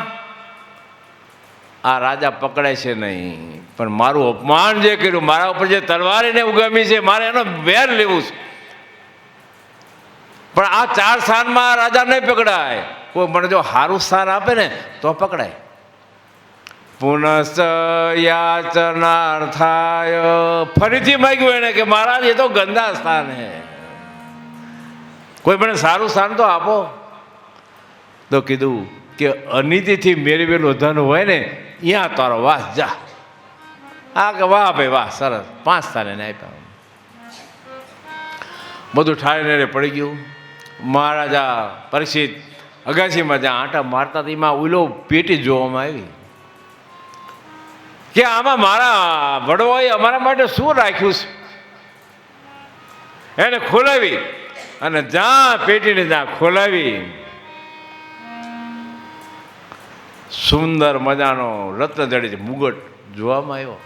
આ રાજા પકડાય છે નહીં, પણ મારું અપમાન જે કર્યું, મારા ઉપર જે તલવાર એને ઉગામી છે, મારે એનો વેર લેવું છે. પણ આ 4 સ્થાનમાં રાજા નહીં પકડાય. કોઈ મને જો સારું સ્થાન આપે ને તો પકડાય. પુનઃ યાચનાર્થાય, ફરીથી માગ્યું એને કે મહારાજ એ તો ગંદા સ્થાન હે, કોઈ મને સારું સ્થાન તો આપો. તો કીધું કે અનિતિથી મેળવેલું ધન હોય ને ત્યાં તારો વાસ જા. આ કે વાહ ભાઈ વાહ, સરસ. 5 સ્થાન એને આપ્યા. બધું ઠાળીને પડી ગયું. મહારાજા પરીક્ષિત અગાસીમાં જ્યાં આંટા મારતા એમાં ઓલો પેટી જોવામાં આવી કે આમાં મારા વડવાએ અમારા માટે શું રાખ્યું છે. એને ખોલાવી અને જ્યાં પેટીને જ્યાં ખોલાવી, સુંદર મજાનો રત્નજડિત મુગટ જોવામાં આવ્યો.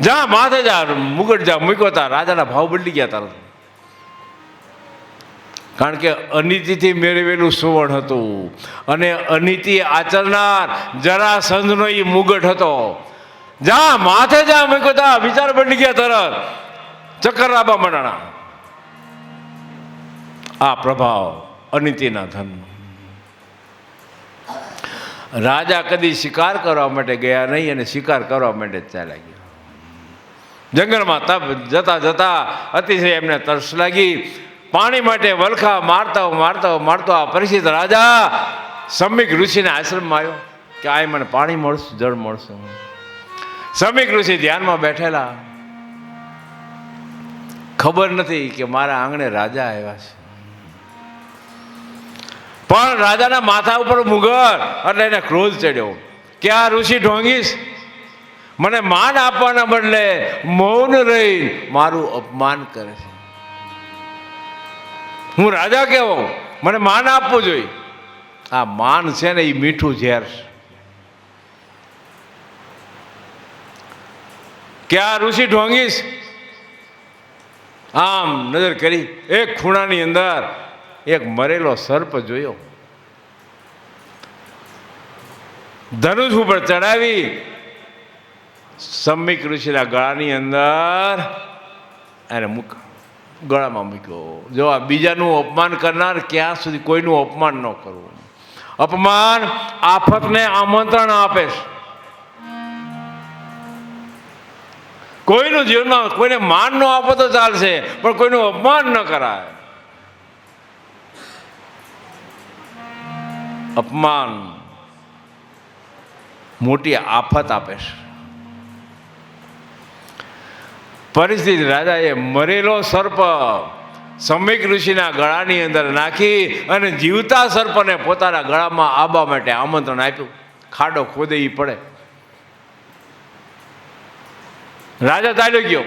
જ્યાં માથે જ્યાં મુગટ જ્યાં મૂક્યો હતા, રાજાના ભાવ બદલી ગયા તરત. કારણ કે અનિતિથી મેળવેલું સુવર્ણ હતું અને અનિતિ આચરનાર જરાસંધનો એ મુગટ હતો. જા માથે જા મૂક્યો તા વિચાર બની ગયા તરત ચક્કર લાવવા માંડાણા. આ પ્રભાવ અનિતિના ધન. રાજા કદી શિકાર કરવા માટે ગયા નહીં અને શિકાર કરવા માટે જ ચાલ્યા ગયા. જંગલમાં તપ જતા જતા અતિશય એમને તરસ લાગી. પાણી માટે વલખા મારતા મારતા મારતો આ પરિચિત રાજા સમીક ઋષિના આશ્રમમાં આવ્યો કે આ મને પાણી મળશે, જળ મળશે. સમીક ઋષિ ધ્યાનમાં બેઠેલા, ખબર નથી કે મારા આંગણે રાજા આવ્યા છે. પણ રાજાના માથા ઉપર મુગર એટલે એને ક્રોધ ચડ્યો કે આ ઋષિ ઢોંગીશ મને માન આપવાના બદલે મૌન રહી મારું અપમાન કરે છે. હું રાજા કેવો, મને માન આપવું જોઈએ. આ માન છે ને એ મીઠું ઝેર છે. કે આ ઋષિ ઢોંગીશ આમ નજર કરી એક ખૂણાની અંદર એક મરેલો સર્પ જોયો. ધનુષ ઉપર ચડાવી સમીક ઋષિના ગળાની અંદર એને ગળામાં મૂક્યો. જો આ બીજાનું અપમાન કરનાર ક્યાં સુધી કોઈનું અપમાન ન કરવું. અપમાન આફતને આમંત્રણ આપે છે. કોઈનું જીવનમાં કોઈને માન ન આપો તો ચાલશે, પણ કોઈનું અપમાન ન કરાય. અપમાન મોટી આફત આપે છે. પરિસ્થિતિ રાજાએ મરેલો સર્પ સમીક ઋષિના ગળાની અંદર નાખી અને જીવતા સર્પને પોતાના ગળામાં આવવા માટે આમંત્રણ આપ્યું. ખાડો ખોદે પડે. રાજા ચાલ્યો ગયો.